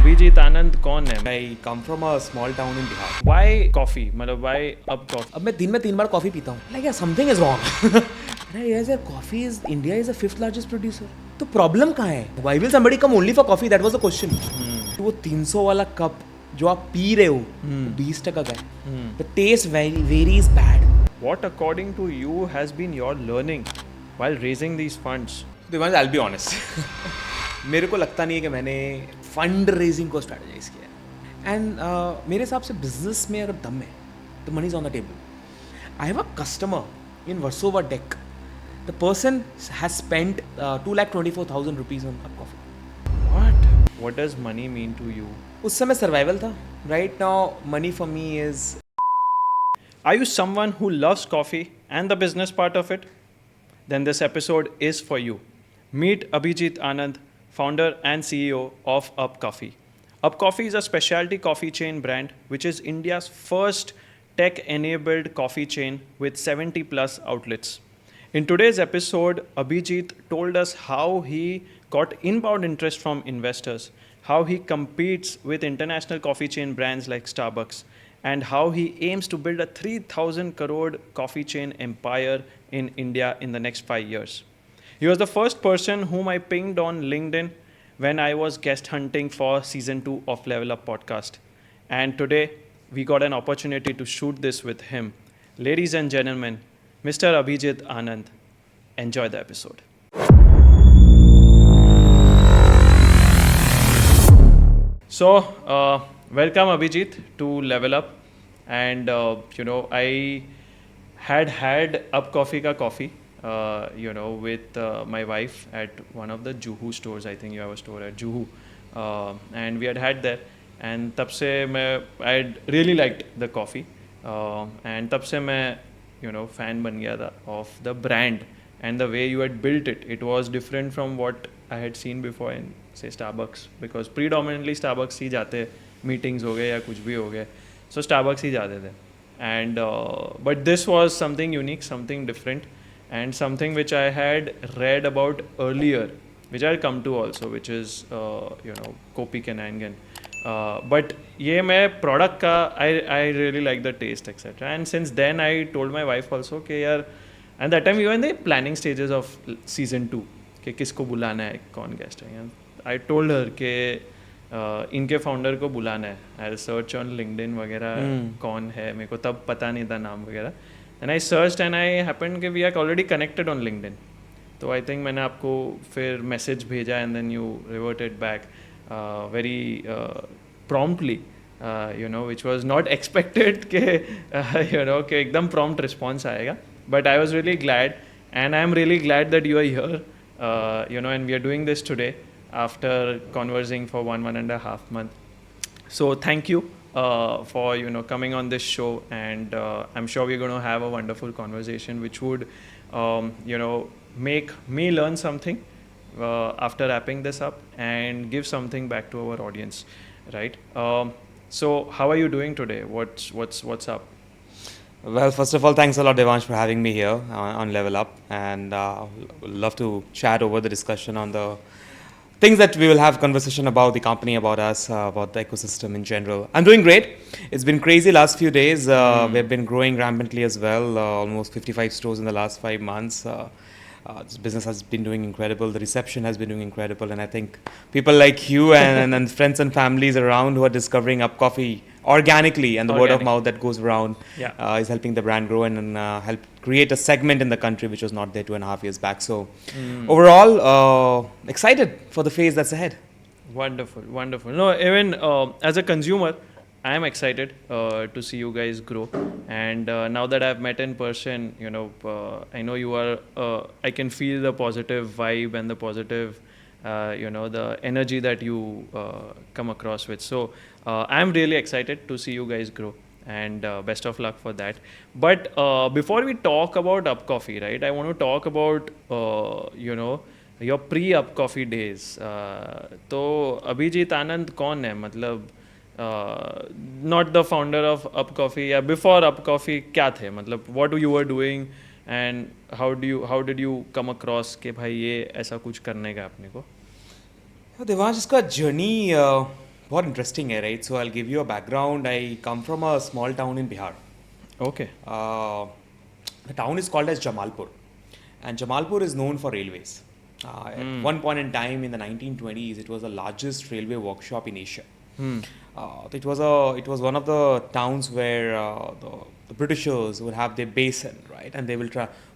अभिजीत आनंद कौन है? I come from a small town in Bihar. Why coffee? मतलब why up coffee? अब मैं दिन में 3 बार कॉफी पीता हूँ. Like yeah, something is wrong. Yes, यार coffee is India is the 5th largest producer. तो प्रॉब्लम कहाँ है? Why will somebody come only for coffee? That was the question. तो वो 300 वाला कप जो आप पी रहे हो 20% का है. The taste varies bad. What according to you has been your learning while raising these funds? Devansh, I'll be honest. मेरे को लगता नहीं है कि मैंने फंड रेजिंग को स्ट्रैटेजाइज किया है. एंड मेरे हिसाब से बिजनेस में अगर दम है तो money is on the table. I have a customer in Versova deck. The person has spent 2,24,000 rupees on cup coffee. What? What does money mean to you? उस समय सर्वाइवल था. Right now money for me is. Are you someone who loves coffee and the business part of it? Then this episode is for you. Meet Abhijit Anand, founder and CEO of Up Coffee. Up Coffee is a specialty coffee chain brand which is India's first tech-enabled coffee chain with 70 plus outlets. In today's episode, Abhijit told us how he got inbound interest from investors, how he competes with international coffee chain brands like Starbucks, and how he aims to build a 3,000 crore coffee chain empire in India in the next 5 years. He was the first person whom I pinged on LinkedIn when I was guest hunting for season 2 of Level Up podcast. And today we got an opportunity to shoot this with him. Ladies and gentlemen, Mr. Abhijit Anand. Enjoy the episode. So, welcome Abhijit to Level Up. And I had Up Coffee ka coffee. With my wife at one of the Juhu stores. I think you have a store at Juhu. And we had there. And तब से I had really liked the coffee. And तब से मैं, fan बन गया था of the brand and the way you had built it. It was different from what I had seen before in, say, Starbucks. Because predominantly Starbucks ही जाते, meetings हो गए या कुछ भी हो गए. So Starbucks ही जाते थे. And but this was something unique, something different. And something which I had read about earlier, which I'll come to also, which is Kopi Kenangan. But ये मैं product का I really like the taste, etc. And since then I told my wife also कि यार, and that time we were in the planning stages of season 2 कि किसको बुलाना है, कौन guest है. And I told her कि इनके फाउंडर को बुलाना है. I search on LinkedIn वगैरह कौन है, मेरे को तब पता नहीं था नाम वगैरह. And I searched and I happened कि we are already connected on LinkedIn. तो I think मैंने आपको फिर मैसेज भेजा and then you reverted back very promptly, which was not expected कि कि एकदम prompt response आएगा. But I was really glad and I am really glad that you are here, and we are doing this today after conversing for 1.5 months. So thank you for coming on this show, and I'm sure we're going to have a wonderful conversation which would make me learn something after wrapping this up and give something back to our audience, right? So how are you doing today? What's up? Well, first of all, thanks a lot, Devansh, for having me here on Level Up, and love to chat over the discussion on the things that we will have conversation about the company, about us, about the ecosystem in general. I'm doing great. It's been crazy last few days. We've been growing rampantly as well. Almost 55 stores in the last 5 months. This business has been doing incredible. The reception has been doing incredible, and I think people like you and friends and families around who are discovering Up Coffee organically, and the word of mouth that goes around is helping the brand grow and help create a segment in the country which was not there 2.5 years back. So overall, excited for the phase that's ahead. Wonderful. No, even as a consumer, I am excited to see you guys grow. And now that I've met in person, I know you are, I can feel the positive vibe and the positive, the energy that you come across with. So I'm really excited to see you guys grow. And best of luck for that. But before we talk about Up Coffee, right, I want to talk about, your pre-Up Coffee days. तो अभिजीत आनंद कौन है, मतलब not the founder of Up Coffee, या before Up Coffee क्या थे, मतलब what you were doing and how did you come across कि भाई ये ऐसा कुछ करने का अपने को? देवांश, इसका जर्नी बहुत interesting है, right? So I'll give you a background. I come from a small town in Bihar. Okay. The town is called as Jamalpur, and Jamalpur is known for railways. At one point in time in the 1920s, it was the largest railway workshop in Asia. It was one of the towns where the Britishers would have their base in, right, and they will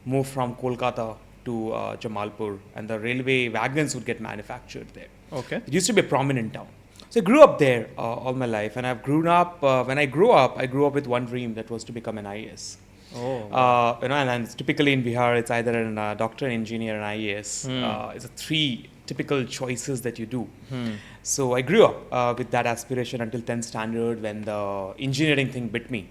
move from Kolkata to Jamalpur, and the railway wagons would get manufactured there. Okay. It used to be a prominent town. So I grew up there all my life, and I've grown up. When I grew up with one dream, that was to become an IAS. Oh. And typically in Bihar, it's either a doctor, an engineer, an IAS. It's a three typical choices that you do. So I grew up with that aspiration until 10th standard, when the engineering thing bit me.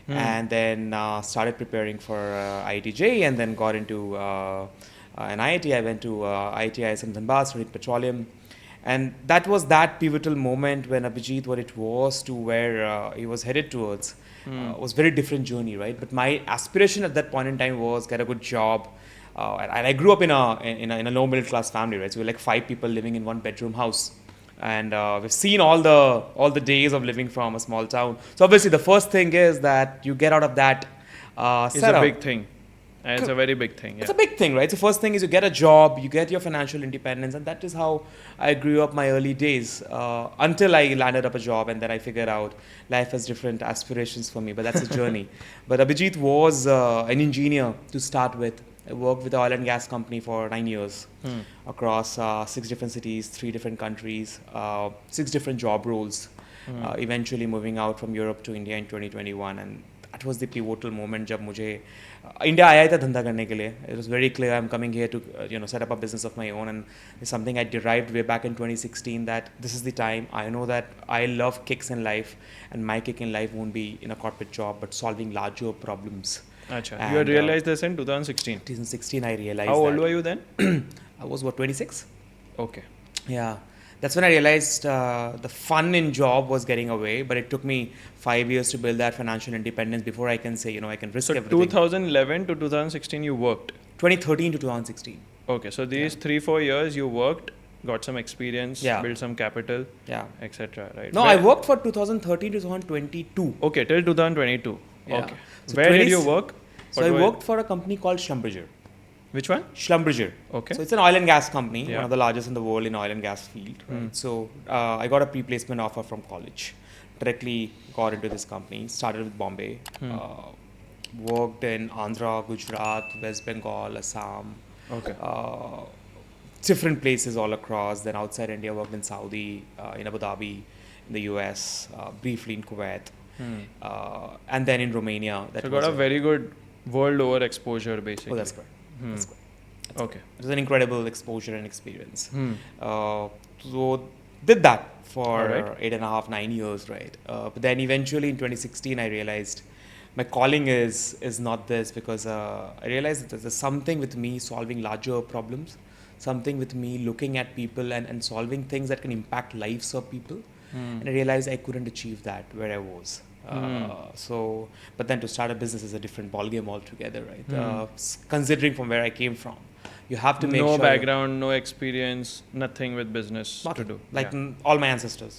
And then started preparing for IIT-JEE, and then got into an IIT. I went to IIT ISM Dhanbad, studied petroleum. And that was that pivotal moment when Abhijit, what it was to where he was headed towards, was very different journey, right? But my aspiration at that point in time was get a good job. And I grew up in a low middle class family, right? So we're like 5 people living in one bedroom house. And we've seen all the days of living from a small town. So obviously the first thing is that you get out of that It's setup. a big thing. And it's a very big thing. It's Yeah. a big thing, right? So first thing is you get a job, you get your financial independence, and that is how I grew up my early days until I landed up a job, and then I figured out life has different aspirations for me, but that's a journey. But Abhijit was an engineer to start with. I worked with the oil and gas company for 9 years across 6 different cities, 3 different countries, 6 different job roles, eventually moving out from Europe to India in 2021. And that was the pivotal moment जब मुझे India आया था धंधा करने के लिए. It was very clear I'm coming here to set up a business of my own, and it's something I derived way back in 2016 that this is the time. I know that I love kicks in life, and my kick in life won't be in a corporate job but solving larger problems. Acha. And, You had realized this in 2016. 2016 I realized How old that. were you then? I was 26? Okay. Yeah. That's when I realized the fun in job was getting away, but it took me 5 years to build that financial independence before I can say, I can risk So everything. 2011 to 2016 you worked. 2013 to 2016. Okay. So these 3-4 years you worked, got some experience, Yeah. built some capital, Yeah. etc. Right? No, I worked for 2013 to 2022. Okay, till 2022. Yeah. Okay. So Where did 20 you work? So What I were- worked for a company called Schlumberger. Which one? Schlumberger. Okay. So it's an oil and gas company, Yeah. one of the largest in the world in oil and gas field. Right? So I got a pre-placement offer from college. Directly got into this company. Started with Bombay. Worked in Andhra, Gujarat, West Bengal, Assam. Okay. Different places all across. Then outside India, worked in Saudi, in Abu Dhabi, in the US, briefly in Kuwait, and then in Romania. That So was got a very good world over exposure basically. Oh, that's good. That's good. Okay. It was an incredible exposure and experience. So did that for Alright. 8.5, 9 years, right? But then eventually in 2016, I realized my calling is not this, because I realized that there's something with me solving larger problems, something with me looking at people and solving things that can impact lives of people. And I realized I couldn't achieve that where I was. But then to start a business is a different ballgame altogether, right? Considering from where I came from, you have to make No sure background, no experience, nothing with business not to do. like Yeah. all my ancestors,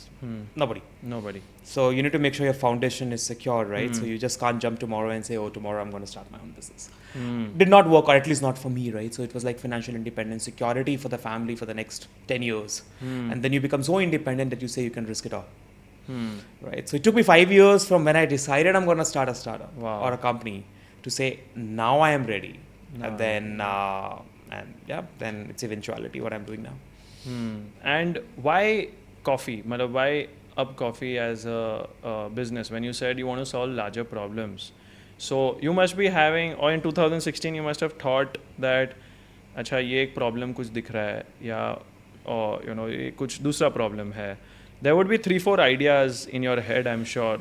nobody. Nobody. So you need to make sure your foundation is secure, right? So you just can't jump tomorrow and say, oh, tomorrow I'm going to start my own business. Did not work, or at least not for me, right? So it was like financial independence, security for the family for the next 10 years. And then you become so independent that you say you can risk it all. Right? So it took me 5 years from when I decided I'm going to start a startup Wow. or a company to say, now I am ready. And then, then it's eventuality what I'm doing now. And why coffee? Matlab, why Up Coffee as a business? When you said you want to solve larger problems, so you must be having, or in 2016 you must have thought that, अच्छा ये एक problem कुछ दिख रहा है, या or ये कुछ दूसरा problem है. There would be 3-4 ideas in your head, I'm sure,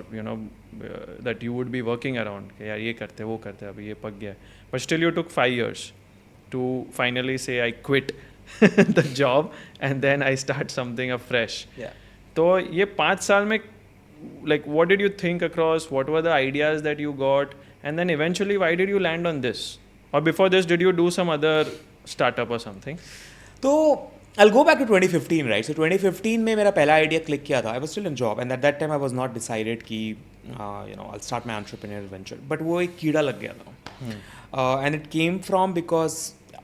that you would be working around. कि यार ये करते वो करते अभी ये पक गया. But still you took 5 years to finally say I quit the job and then I start something afresh. Yeah. तो ये 5 साल में, like, what did you think across? What were the ideas that you got? And then eventually, why did you land on this? Or before this, did you do some other startup or something? So I'll go back to 2015, right? So 2015 में मेरा पहला idea click किया था. I was still in job, and at that time I was not decided कि I'll start my entrepreneurial venture. But वो एक कीड़ा लग गया था. And it came from because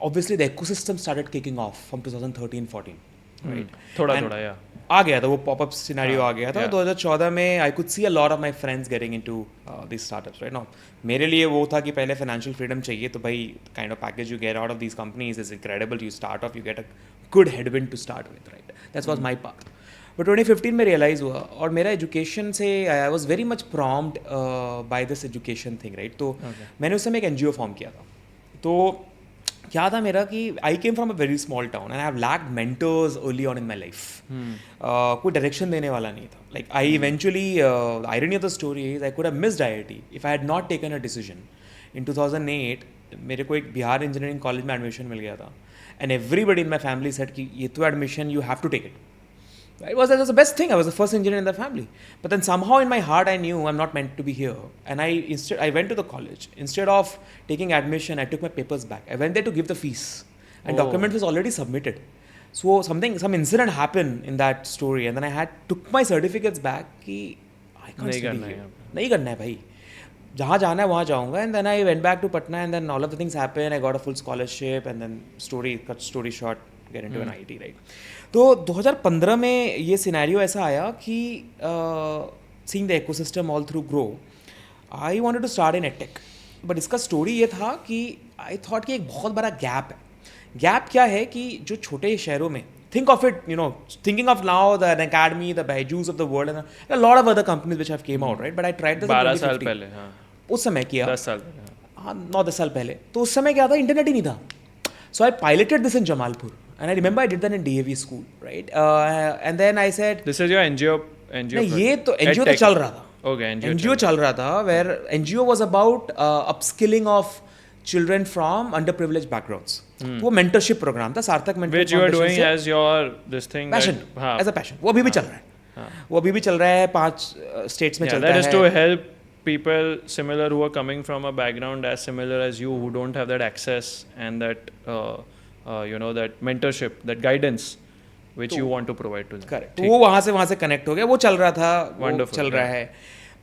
obviously the ecosystem started kicking off from 2013-14, right? थोड़ा And थोड़ा या आ गया था वो पॉपअप सिनेरियो आ गया था. yeah. 2014 में I could see a lot of my friends getting into this startups, right? Now मेरे लिए वो था कि पहले फाइनेंशियल फ्रीडम चाहिए, तो भाई kind of package you get out of these companies is incredible. You start off, you get a good headwind to start with, right? That's was my path. But 2015 में रियलाइज़ हुआ, और मेरा education से I was very much prompted by this education thing, right? तो मैंने उस समय एक NGO फॉर्म किया था. तो क्या था मेरा कि I came from a very small town and I have lacked mentors early on in my life. कोई डायरेक्शन देने वाला नहीं था. Like I eventually, irony of the story is I could have missed IIT if I had not taken a decision. In 2008 मेरे को एक Bihar engineering college में admission मिल गया था, and everybody in my family said कि ये तो admission, you have to take it. It was the best thing. I was the first engineer in the family. But then somehow in my heart I knew I'm not meant to be here. And I went to the college. Instead of taking admission, I took my papers back. I went there to give the fees. And document was already submitted. So some incident happened in that story. And then I took my certificates back कि I can't study here. नहीं करना है भाई. जहाँ जाना है वहाँ जाऊँगा. And then I went back to Patna, and then all of the things happened. I got a full scholarship, and then cut story short, get into an IIT, right? तो 2015 में ये सिनेरियो ऐसा आया कि seeing the ecosystem all through grow, I wanted to start in edtech. But इसका story ये था कि आई थॉट कि एक बहुत बड़ा गैप है. गैप क्या है कि जो छोटे शहरों में, think of it, thinking of now the Academy, the Byju's of the world, and a lot of other companies which have came out, right? But I tried this in 12 साल 2015. पहले. हाँ, उस समय किया. 10 साल पहले. हाँ, 9-10 साल पहले. तो उस समय क्या था, इंटरनेट ही नहीं था. So I piloted this in Jamalpur, and I remember I did that in DAV school, right? And then I said, This is your NGO. नहीं, ये तो NGO तो चल रहा था. Okay, NGO चल रहा था, where NGO was about upskilling of children from underprivileged backgrounds. तो वो mentorship program था, सार्थक mentorship Which you are doing से as your this thing. passion, हाँ, as a passion. वो अभी भी चल रहा है. वो अभी भी चल रहा है. 5 states में yeah, चलता that है. is to help people similar who are coming from a background as similar as you, who don't have that access and that that mentorship, that guidance which you want to provide to them. Correct. तो वो वहाँ से connect हो गया. वो चल रहा था. Wonderful, चल रहा है.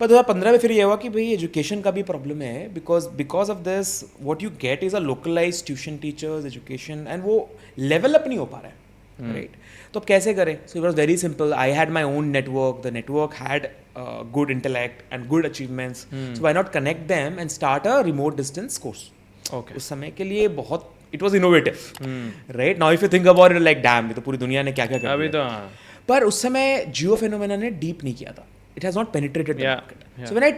पर 2015 में फिर ये हुआ कि भाई एजुकेशन का भी प्रॉब्लम है, because of this what you get is a localized tuition teachers education, and वो लेवल अप नहीं हो पा रहा है, राइट? तो अब कैसे करें? So it was very simple. I had my own network. The network had good intellect and good achievements. So why not connect them and start a remote distance course? Okay. उस समय के लिए बहुत it was innovative, right? Now if you think about it, like damn, ये तो पूरी दुनिया ने क्या क्या कर अभी दिया. तो हाँ. पर उस समय जियो फेनोमेना ने डीप नहीं किया था. It has not penetrated the Yeah, market. yeah. So when I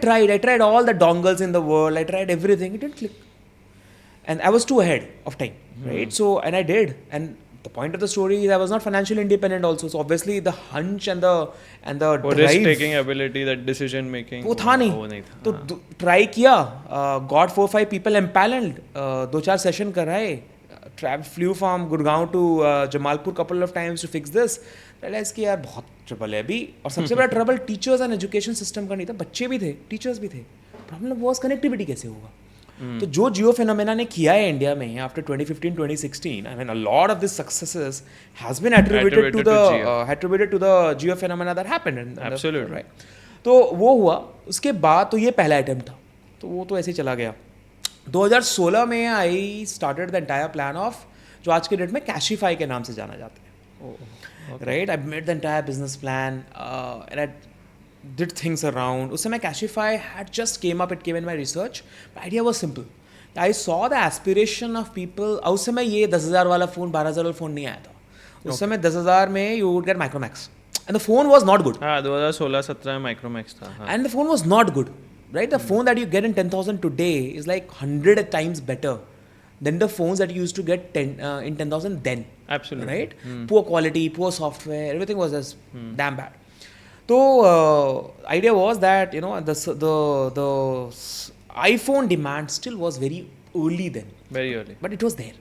tried all the dongles in the world, I tried everything, it didn't click. And I was too ahead of time, right? So, and I did. And the point of the story is I was not financially independent also. So obviously the hunch and the वो drive, risk taking ability, that decision making, वो था नहीं. वो नहीं था. तो try किया, got 4-5 people empaneled, 2-4 session कराए, flew from Gurgaon to Jamalpur couple of times to fix this. Realise कि यार बहुत ट्रबल है अभी. और सबसे बड़ा trouble teachers and education system का नहीं था. बच्चे भी थे, टीचर्स भी थे. प्रॉब्लम वॉज कनेक्टिविटी कैसे होगा. तो जो जियो फिनोमेना ने किया है इंडिया में after 2015-2016, I mean a lot of this successes has been attributed to the Jio phenomena that happened. Absolutely. Right. तो वो हुआ. उसके बाद तो ये पहला अटेम्प्ट था, तो वो तो ऐसे ही चला गया. 2016 में I started the entire plan of जो आज के डेट में कैशिफाई के नाम से जाना जाता है. Right, I made the entire business plan, and I did things around. उस समय Cashify had just came up. It came in my research. The idea was simple. I saw the aspiration of people. उस समय ये 10,000 वाला phone, 12,000 वाला phone नहीं आया था. उस समय 10,000 में you would get Micromax, and the phone was not good. हाँ, 2016-17 में Micromax था. हाँ. And the phone was not good, right? The phone that you get in 10,000 today is like 100 times better than the phones that you used to get in 10,000 then. Absolutely. Right? Poor quality, poor software, everything was just damn bad. So idea was that the iPhone demand still was very early then. Very early. But it was there.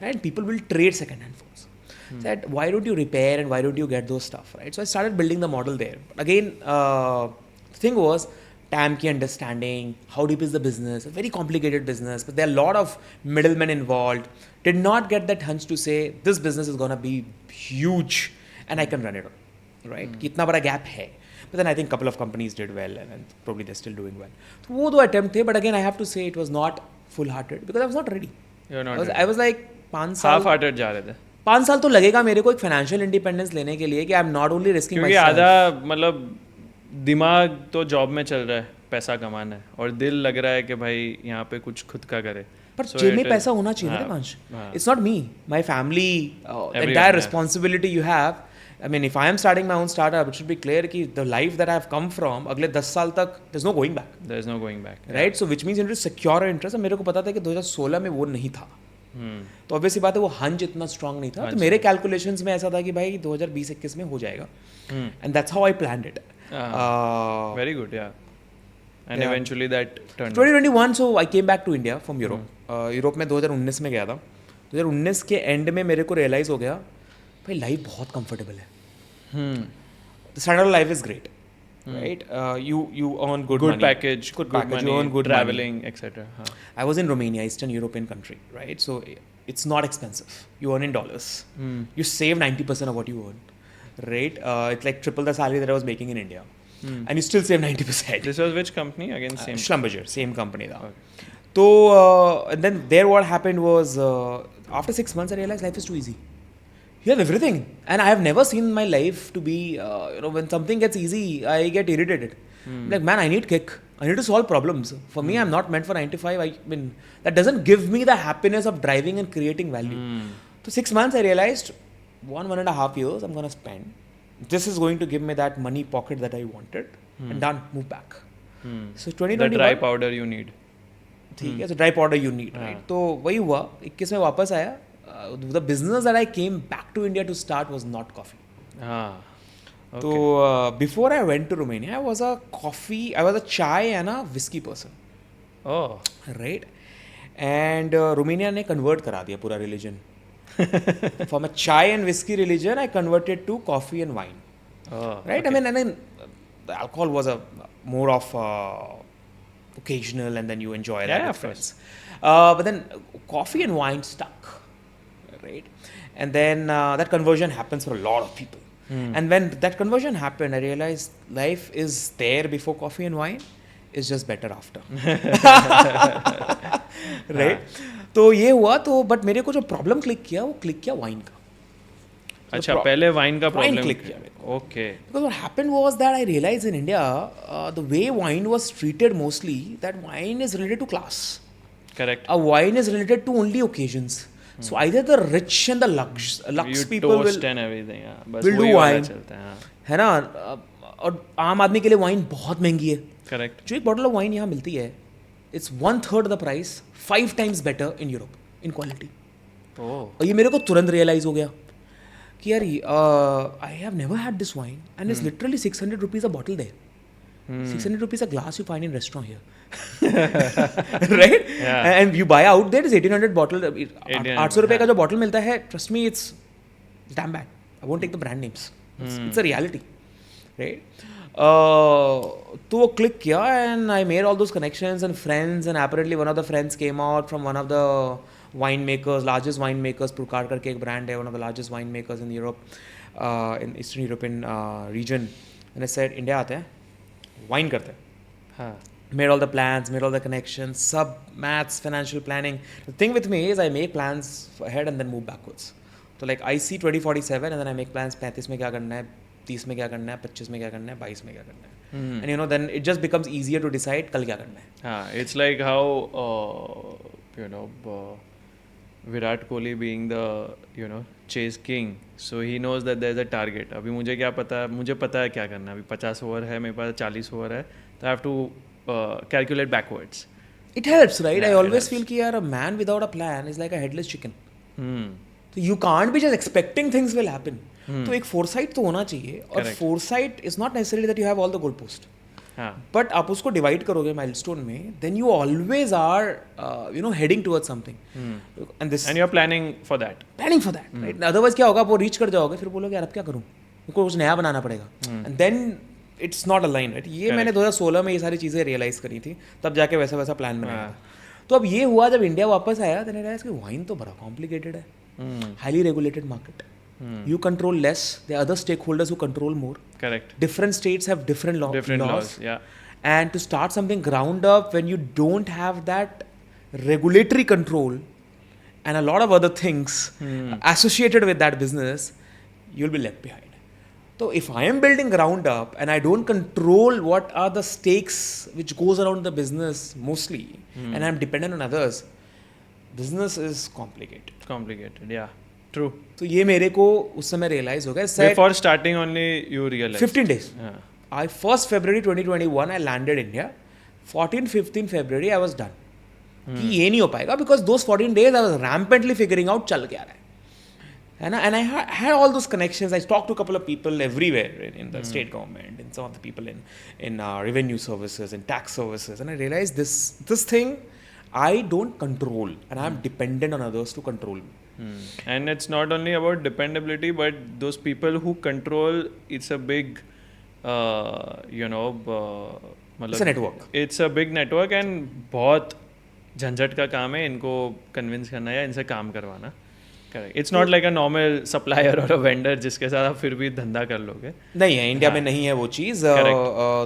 And people will trade second-hand phones. Said, why don't you repair and why don't you get those stuff, right? So I started building the model there. But again, the thing was, TAM ki understanding, how deep is the business, a very complicated business, but there are a lot of middlemen involved. Did not get that hunch to say this business is gonna be huge and I can run it, right? कि इतना बड़ा gap है. But then I think couple of companies did well and probably they're still doing well. तो वो दो attempt थे, but again I have to say it was not full-hearted because I was not ready. You're not ready. I was like 5 साल half-hearted जा रहे थे 5 साल तो लगेगा मेरे को एक फाइनेंशियल इंडिपेंडेंस लेने के लिए कि I am not only risking क्योंकि आधा मतलब दिमाग तो जॉब में चल रहा है पैसा कमाना है और दिल लग रहा है कि भाई यहाँ पे कुछ खुद का करे पर जेब में पैसा होना चाहिए ना Devansh it's not me my family the entire responsibility you have I mean if I am starting my own startup it should be clear कि the life that I have come from अगले 10 साल तक there is no going back there is no going back right so which means you need to secure interest मेरे को पता था कि 2016 में वो नहीं था तो ऑब्वियसली बात है वो हंच इतना स्ट्रांग नहीं था तो मेरे कैलकुलेशंस में ऐसा था कि भाई 2020-21 में हो जाएगा and that's how I planned it very good yeah and eventually that turned 2021 so I came back to India from Europe Europe में 2019 में गया था 2019 के एंड में मेरे को रियलाइज हो गया भाई लाइफ बहुत कंफर्टेबल है the standard life is great right you earn good money, package good package money, you earn good traveling etc I was in Romania, Eastern European country, right? So it's not expensive, you earn in dollars, you save 90% of what you earn, right? It's like triple the salary that I was making in India, and you still save 90%. This was which company again? Same Schlumberger, same company tha. Okay. So and then there what happened was after 6 months I realized life is too easy. You have everything, and I have never seen my life to be when something gets easy I get irritated. Like man, I need kick, I need to solve problems. For me, I'm not meant for 9 to 5. I mean that doesn't give me the happiness of driving and creating value. So 6 months I realized 1.5 years I'm gonna spend this is going to give me that money pocket that I wanted, and done, move back. So 2021 the dry powder you need. ठीक है, so dry powder you need, right? तो वही हुआ 21 में वापस आया. The business that I came back to India to start was not coffee. Okay. So before I went to Romania, I was a chai and a whiskey person. Oh. Right? And Romania ने convert करा दिया पूरा religion. From a chai and whiskey religion, I converted to coffee and wine. Oh. Right? Okay. I mean, the alcohol was more of occasional, and then you enjoy that with friends. But then coffee and wine stuck. Right? And then that conversion happens for a lot of people. And when that conversion happened, I realized life is there before coffee and wine, it's just better after. Right? तो ये हुआ तो but मेरे को जो problem click किया वो click किया वाइन का. अच्छा पहले वाइन का प्रॉब्लम क्लिक किया मेरे को. Okay. Because what happened was that I realized in India the way wine was treated mostly, that wine is related to class. Correct. A wine is related to only occasions. So either the rich and the lux You people toast will and everything. बस will do वही वाला wine. चलता है. है ना. और आम आदमी के लिए वाइन बहुत महंगी है. Correct. जो एक बॉटल ऑफ वाइन यहाँ मिलती है, it's 1/3 the price, 5 times better in Europe in quality. Oh. और ये मेरे को तुरंत रियलाइज हो गया कि यार I have never had this wine and it's literally 600 rupees a bottle there. 600 rupees a glass you find in restaurant here. Right? Yeah. And you buy out there is 1800 bottle. 800 रुपए का जो bottle मिलता है, trust me, it's damn bad. I won't take the brand names. It's a reality. Right? तो वो click किया and I made all those connections and friends, and apparently one of the friends came out from one of the wine makers, largest wine makers, Purkar करके एक brand है, one of the largest wine makers in Europe, in Eastern European region. And I said India आते हैं, wine करते हैं. हाँ. Made all the plans, made all the connections, sub maths, financial planning. The thing with me is I make plans ahead and then move backwards. So like I see 2047 and then I make plans 35 में क्या करना है, 30 में क्या करना है, 25 में क्या करना है, 22 में क्या करना है. And you know then it just becomes easier to decide कल क्या करना है. हाँ. It's like how Virat Kohli being the chase king, so he knows that there is a target. अभी मुझे क्या पता है, मुझे पता है क्या करना है. अभी 50 ओवर है, मेरे पास 40 ओवर है, तो I have to calculate backwards. It helps, right? Yeah, I it always helps. feel कि यार a man without a plan is like a headless chicken. So you can't be just expecting things will happen. तो एक foresight तो होना चाहिए. और Correct. foresight is not necessarily that you have all the goalposts. हाँ. But आप उसको divide करोगे माइलस्टोन में, then you always are heading towards something. And this And you're planning for that. planning for that, right? Otherwise क्या होगा, आप वो reach कर जाओगे, फिर बोलोगे यार अब क्या करूँ, मुझको कुछ नया बनाना पड़ेगा. And then it's not aligned, right? ये मैंने 2016 में ये सारी चीज़ें रियलाइज़ करी थी, तब जाके वैसा प्लान बनाया था. तो अब ये हुआ जब इंडिया वापस आया तो रियलाइज कि वाइन तो बड़ा कॉम्प्लिकेटेड है, highly regulated market, you control less, there are other stakeholders who control more, Correct. different states have different laws, Yeah. and to start something ground up when you don't have that regulatory control and a lot of other things associated with that business, you'll be left behind. So if I am building ground up and I don't control what are the stakes which goes around the business mostly, and I'm dependent on others, business is Complicated. Yeah. True. तो ये मेरे को उस समय realise हो गया. Before starting only you realized. 15 days. Yeah. I 1st February 2021 I landed India. 15 February I was done. कि ये नहीं हो पाएगा because those 14 days I was rampantly figuring out चल क्या रहा है ना. And I had all those connections. I talked to a couple of people everywhere in the state government, in some of the people in revenue services, in tax services, and I realized this thing I don't control, and I am dependent on others to control me. And it's not only about dependability, but those people who control, it's a big, It's a network. It's a big network and बहुत झंझट का काम है इनको convince करना या इनसे काम करवाना. Correct. It's not like a normal supplier or a vendor जिसके साथ आप फिर भी धंधा कर लोगे. नहीं है, इंडिया में नहीं है वो चीज़.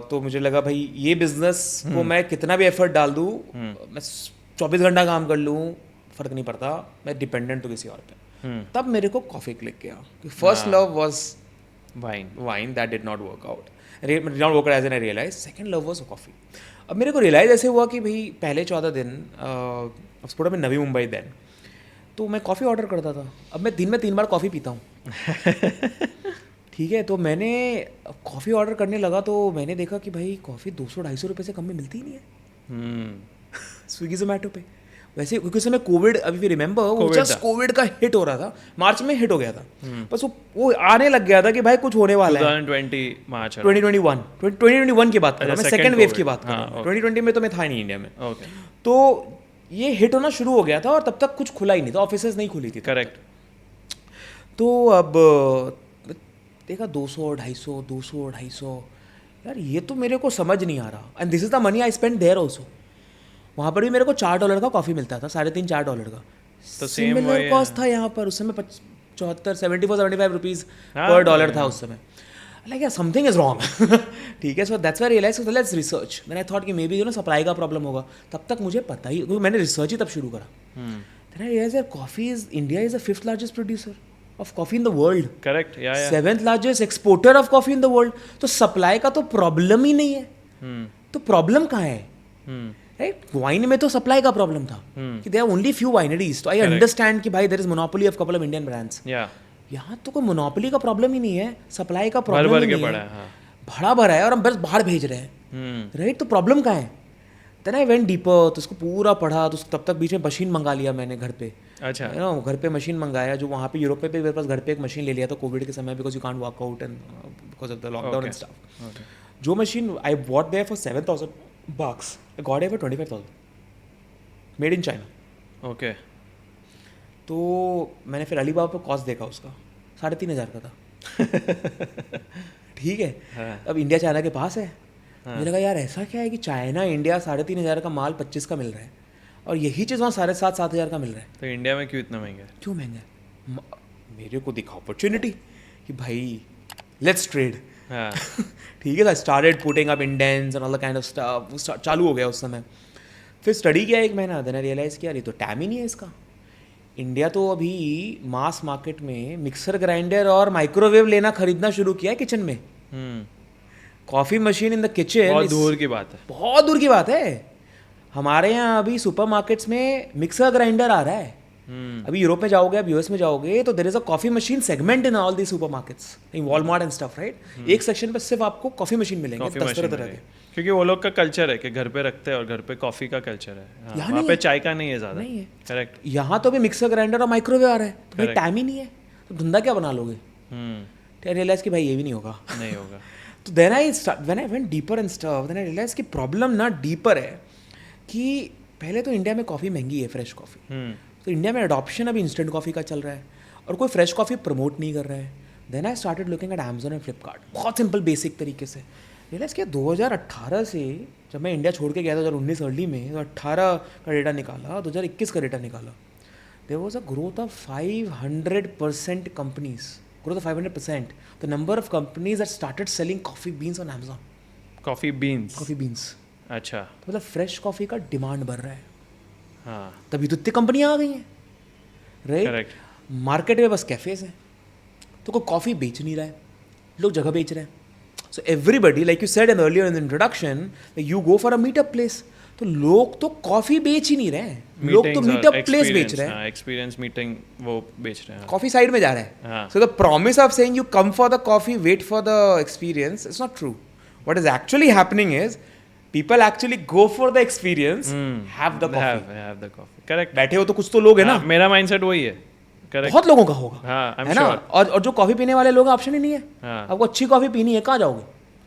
तो मुझे लगा भाई ये बिजनेस को मैं कितना भी एफर्ट डाल दूँ, मैं 24 घंटा काम कर लूँ, फर्क नहीं पड़ता, मैं डिपेंडेंट हूँ किसी और पे. तब मेरे को कॉफी क्लिक किया. First love was wine, that did not work out. Did not work out as an I realise. Second love was coffee. अब मेरे को रियलाइज ऐसे हुआ कि भाई पहले 14 दिन स्पोर्ट में नवी मुंबई देन, तो मैं कॉफ़ी ऑर्डर करता था. अब मैं दिन में 3 बार कॉफ़ी पीता हूँ. ठीक है, तो मैंने कॉफ़ी ऑर्डर करने लगा तो मैंने देखा कि भाई कॉफ़ी 200-250 रुपये से कम में मिलती ही नहीं है स्विगी जोमेटो पे. वैसे क्योंकि उस समय कोविड, अभी भी रिमेंबर, वो जस्ट कोविड का हिट हो रहा था, मार्च में हिट हो गया था. बस वो आने लग गया था कि भाई कुछ होने वाला है. 2021 की बात कर रहा हूँ मैं, सेकेंड वेव की बात कर रहा हूँ. 2020 में तो मैं था नहीं इंडिया में. तो ये हिट होना शुरू हो गया था और तब तक कुछ खुला ही नहीं था, ऑफिसेज नहीं खुली थी. करेक्ट. तो अब देखा 200-250 यार, ये तो मेरे को समझ नहीं आ रहा. And this is the money I spend there also. वहाँ पर भी मेरे को $4 का कॉफ़ी मिलता था, $3.5-4 का. तो सिमिलर कॉस्ट था यहाँ पर. उस समय 74-75 रुपीज़ पर डॉलर था उस समय. लाइक यार समथिंग इज रॉन्ग. ठीक है, so that's why I realise let's research. Then I thought कि मे बी सप्लाई का प्रॉब्लम होगा. तब तक मुझे पता ही, क्योंकि मैंने रिसर्च ही तब शुरू करा. देन आई रियलाइज यार coffee is, India is the 5th largest producer of coffee in the world. Correct. 7th largest exporter of coffee in the world. तो सप्लाई का तो प्रॉब्लम ही नहीं है. तो प्रॉब्लम कहाँ है? राइट, वाइन में तो सप्लाई का प्रॉब्लम था कि there are only few wineries. तो आई अंडरस्टैंड कि भाई there is monopoly of couple of Indian brands. यहाँ तो कोई मोनोपोली का प्रॉब्लम ही नहीं है, सप्लाई का प्रॉब्लम ही नहीं है. भरा भरा है और हम बस बाहर भेज रहे हैं. राइट, तो प्रॉब्लम कहाँ है? देन आई वेंट डीपर, तो उसको पूरा पढ़ा. तो तब तक बीच में मशीन मंगा लिया मैंने घर पे. अच्छा, घर पे मशीन मंगाया, जो वहाँ पे यूरोप पे मेरे पास घर पे एक मशीन ले लिया था कोविड के समय, because you can't work out and because of the lockdown and stuff. जो machine I bought there for $7,000, I got it for 25,000. Made in China. Okay. तो मैंने फिर अलीबाबा पर कॉस्ट देखा, उसका 3,500 का था. ठीक है. अब इंडिया चाइना के पास है. मुझे लगा यार ऐसा क्या है कि चाइना इंडिया 3,500 का माल 25 का मिल रहा है और यही चीज़ वहाँ 7,500-7,000 का मिल रहा है. तो इंडिया में क्यों इतना महंगा है? क्यों महंगा है? मेरे को दिखा अपॉर्चुनिटी कि भाई लेट्स ट्रेड. ठीक है, I started putting up इंडेंस and all the kind of stuff. चालू हो गया उस समय. फिर स्टडी किया 1 महीना. देन आई रियलाइज किया ये तो टैम ही नहीं है इसका. इंडिया तो अभी मास मार्केट में मिक्सर ग्राइंडर और माइक्रोवेव लेना खरीदना शुरू किया है किचन में. Coffee machine in the kitchen बहुत दूर की बात है. बहुत दूर की बात है. हमारे यहाँ अभी सुपरमार्केट्स में मिक्सर ग्राइंडर आ रहा है. अभी यूरोप में जाओगे, अब यूएस में जाओगे तो there is a coffee machine segment in all the supermarkets, in Walmart and stuff. Right, एक सेक्शन पे सिर्फ आपको कॉफी मशीन मिलेंगे 10 तरह के. क्योंकि वो लोग का कल्चर है कि घर पे रखते हैं और घर पे कॉफी का कल्चर है. वहाँ पे चाय का नहीं है ज़्यादा. नहीं है. करेक्ट. यहाँ तो अभी मिक्सर ग्राइंडर और माइक्रोवेव आ रहा है, तो भाई टाइम ही नहीं है, तो धंधा क्या बना लोगे. तो रियलाइज कि भाई ये भी नहीं होगा. तो then I went deeper and stuff. Then I realise कि प्रॉब्लम ना डीपर है कि पहले तो इंडिया में कॉफ़ी महंगी है, फ्रेश कॉफ़ी. तो इंडिया में अडॉप्शन अभी इंस्टेंट कॉफ़ी का चल रहा है और कोई फ्रेश कॉफ़ी प्रमोट नहीं कर रहा है. Then I started looking at Amazon and Flipkart. बहुत सिंपल बेसिक तरीके से रियलाइज किया 2018 से जब मैं इंडिया छोड़ के गया था 2019 अर्ली में, तो 18 का डेटा निकाला, 2021 का डेटा निकाला, there was a growth of 500% companies, growth of 500%, the number of companies that started selling coffee beans on Amazon. Coffee beans. Coffee beans, अच्छा. तो मतलब फ्रेश कॉफी का डिमांड बढ़ रहा है. हाँ. तभी तो इतनी कंपनियां आ गई हैं, राइट. करेक्ट. मार्केट में बस कैफेज हैं, तो कोई कॉफ़ी बेच नहीं रहा है, लोग जगह बेच रहे हैं. So everybody, like you said in earlier in introduction, you go for a meetup place, तो लोग तो कॉफ़ी बेच ही नहीं रहे हैं, लोग तो मीटअप प्लेस बेच रहे हैं. एक्सपीरियंस मीटिंग वो बेच रहे हैं. कॉफ़ी साइड में जा रहा है. हाँ. So the promise of saying you come for the coffee, wait for the experience, it's not true. What is actually happening is people actually go for the experience, have the coffee. Have the coffee. Correct. बैठे हो तो कुछ तो लोग है ना. मेरा mindset वही है. Correct. बहुत लोगों का होगा. हाँ, I'm है ना. sure. और जो कॉफी पीने वाले लोग हैं, ऑप्शन ही नहीं है. हाँ. आपको अच्छी कॉफी पीनी है, कहाँ जाओगे.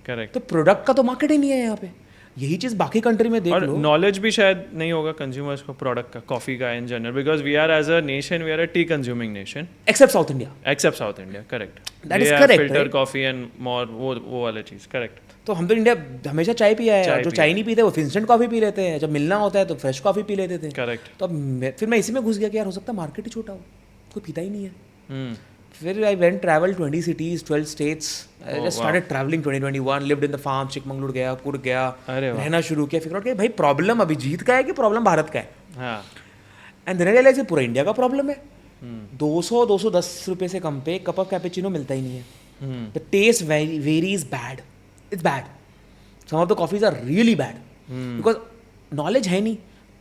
करेक्ट. तो प्रोडक्ट का तो मार्केट ही नहीं है यहाँ पे. यही चीज बाकी कंट्री में देख और लो. नॉलेज भी शायद नहीं होगा कंज्यूमर्स को प्रोडक्ट का, कॉफी का in general, because we are as a nation, we are a tea consuming nation, except South India. Except South India. Correct. That is correct, filter right? Coffee and more वो वाले चीज. Correct. तो हम तो India हमेशा चाय पिया है. चाय जो पिया चाय नहीं पीते वो इंस्टेंट कॉफी पी लेते हैं. जब मिलना होता है तो फ्रेश कॉफी पी लेते थे. करेक्ट. तो फिर मैं इसी में घुस गया कि यार हो सकता है मार्केट ही छोटा हो, कोई पीता ही नहीं है. हम्म. फिर I went travel 20 cities, 12 states. I Oh, just started traveling 2021, lived in the farm, Chikmagaluru गया, कुर्ग गया, अरे वाह. रहना शुरू किया. फिगर आउट किया भाई प्रॉब्लम अभिजीत का है कि प्रॉब्लम भारत का है. हाँ. एंड देन रियलाइज ये पूरा इंडिया का प्रॉब्लम है. 200-210 रुपए से कम पे कप ऑफ कैपेचिनो मिलता ही नहीं है. The taste varies bad. It's bad. Some of the coffees are really bad because knowledge है नहीं,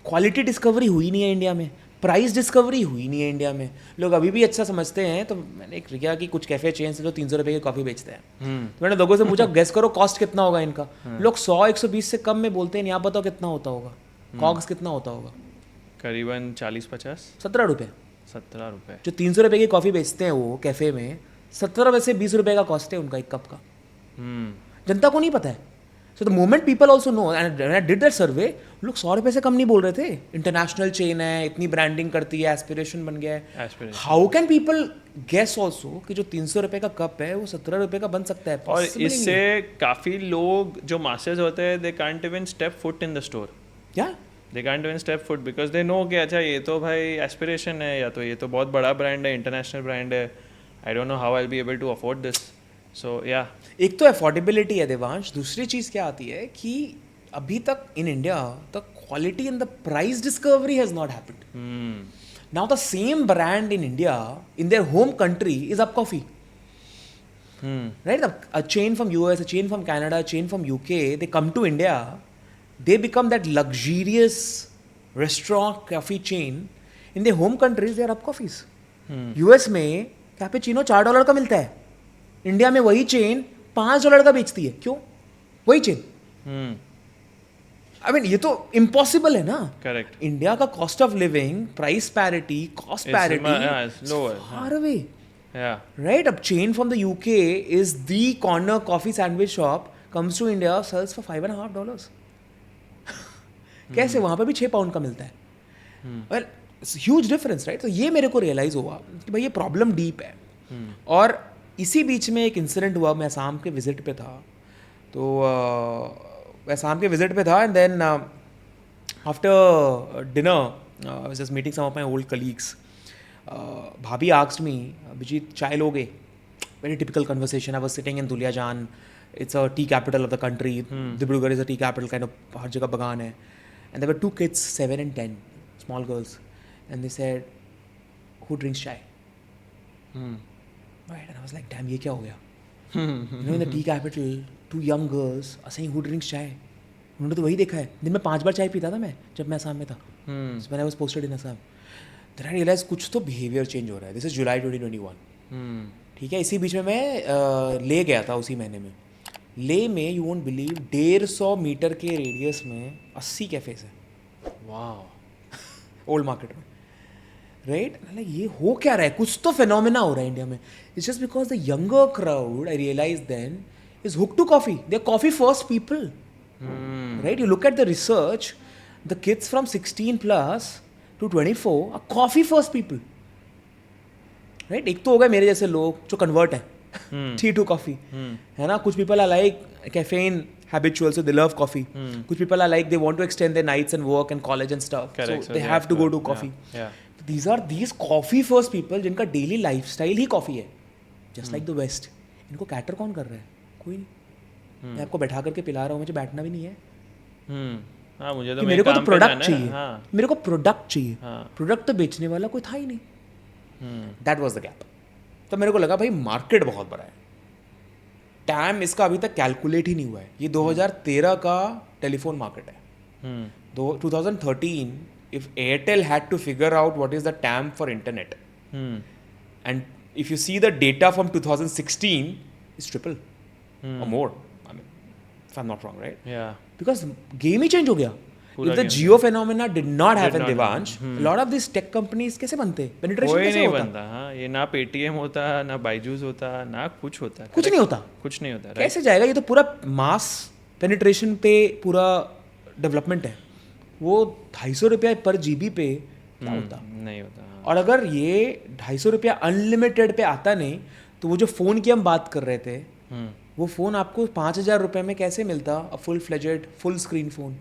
क्वालिटी डिस्कवरी हुई नहीं है इंडिया में, प्राइस डिस्कवरी हुई नहीं है इंडिया में. लोग अभी भी अच्छा समझते हैं. तो मैंने एक किया कि कुछ कैफे चेन से जो 300 रुपये की कॉफ़ी बेचते हैं, तो मैंने लोगों से पूछा गेस करो कॉस्ट कितना होगा इनका. लोग 100-120 से कम में बोलते हैं. नहीं, आप बताओ कितना होता होगा, कॉग्स कितना होता होगा. करीबन 40-50. 17 रुपये. 17 रुपये. जो 300 रुपये की कॉफ़ी बेचते हैं वो कैफ़े में, 17 से 20 रुपये का कॉस्ट है उनका एक कप का. जनता को नहीं पता है. So the moment people also know, and I did that survey, लोग 100 रुपये से कम नहीं बोल रहे थे. इंटरनेशनल चेन है, इतनी ब्रांडिंग करती है, एस्पिरेशन बन गया है. How can people guess also कि जो 300 रुपये का कप है वो 17 रुपये का बन सकता है. और इससे काफ़ी लोग जो मास्टर्स होते हैं, they can't even step foot in the store. क्या they can't even step foot because they know कि अच्छा ये तो भाई एस्पिरेशन है, या तो ये तो बहुत बड़ा ब्रांड है, इंटरनेशनल ब्रांड है, I don't know how I will be able to afford this. So yeah एक तो अफोर्डेबिलिटी है देवांश. दूसरी चीज़ क्या आती है कि अभी तक in India the quality and the price discovery has not happened. Now the same brand in India in their home country is Up coffee. Right? A chain from US, a chain from Canada, a chain from UK, they come to India, they become that luxurious restaurant coffee chain. In their home countries, they are up coffees. US में cappuccino $4 का मिलता है. India में वही chain $5 का बेचती है. क्यों? वही चेन. आई मीन ये तो इम्पॉसिबल है ना. करेक्ट. इंडिया का cost of living, price parity, cost parity, far away. Yeah. Right? A chain from the UK is the corner coffee sandwich shop, comes to India, sells for $5.50. कैसे वहाँ पे भी 6 pound का मिलता है. Well, it's a huge difference, right? तो ये मेरे को रियलाइज हुआ कि भाई ये प्रॉब्लम डीप है. और इसी बीच में एक इंसिडेंट हुआ. मैं असम के विजिट पे था, तो मैं असम के विजिट पे था, and then after dinner I was just meeting some of my old colleagues. Bhabhi asked me, Abhijit, chai loge? Very typical conversation. I was sitting in Duliajan. It's a tea capital of the country. Dibrugarh is a tea capital, kind of. Har jagah bagan hai. And there were 2 kids, 7 and 10, small girls. And they said, who drinks chai? Right. And I was like, damn, ye kya ho gaya? You know, in the tea capital, 2 young girls are saying, who drinks chai? उन्होंने तो वही देखा है. दिन में 5 बार चाय पीता था मैं जब मैं असम में था. When I was posted in Assam. Then I realized कुछ तो बिहेवियर चेंज हो रहा है. This is July 2021. ठीक है. इसी बीच में मैं ले गया था उसी महीने में. ले में यू वोंट बिलीव 150 मीटर के रेडियस में 80 कैफेज है. वाह. ओल्ड मार्केट में. राइट. लाइक ये हो क्या रहा है? कुछ तो फिनोमेना हो रहा है इंडिया में. It's just because the younger crowd, I realise then, is hook to coffee. They are coffee first people. Right. You look at the research, the kids from 16 plus to 24 are coffee first people. Right? एक तो हो गए मेरे जैसे लोग जो convert हैं. tea to coffee. है ना, कुछ people are like caffeine habitual, so they love coffee. कुछ people are like they want to extend their nights and work and college and stuff, Correct. so they have to go to coffee. Yeah. These coffee first people जिनका daily lifestyle ही coffee है, just like the West. इनको cater कौन कर रहा है? कोई नहीं. मैं आपको बैठा करके पिला रहा हूँ, मुझे बैठना भी नहीं है. हाँ, मुझे तो कि मेरे को तो काम पे प्रोडक्ट जाना है चाहिए. ना. हाँ. मेरे को प्रोडक्ट चाहिए. हाँ. प्रोडक्ट तो बेचने वाला कोई था ही नहीं. That was the gap. तो मेरे को लगा भाई मार्केट बहुत बड़ा है. टैम इसका अभी तक कैलकुलेट ही नहीं हुआ है. ये 2013 का टेलीफोन मार्केट है. 2013 if Airtel had to figure out what is the TAM for internet, and if you see the data from 2016, it's triple or more. I mean, if I'm not wrong, right? Yeah. Because game he change हो गया. पूरा If the game Jio phenomena did not Did happen, not Devansh, a lot of these tech companies कैसे बनते? Penetration कोई कैसे नहीं होता? बनता. हाँ, ये ना पेटीएम होता, ना बाइजूस होता, ना कुछ होता. कुछ नहीं होता. कुछ नहीं होता. Right? कैसे जाएगा? ये तो पूरा मास पेनिट्रेशन पे पूरा डेवलपमेंट है. वो 250 रुपया पर जीबी पे क्या होता? नहीं होता. हाँ. और अगर ये 250 रुपया अनलिमिटेड पे आता नहीं, तो वो जो फ़ोन की हम बात कर रहे थे, वो फ़ोन आपको 5,000 रुपये में कैसे मिलता? A full fledged full screen phone.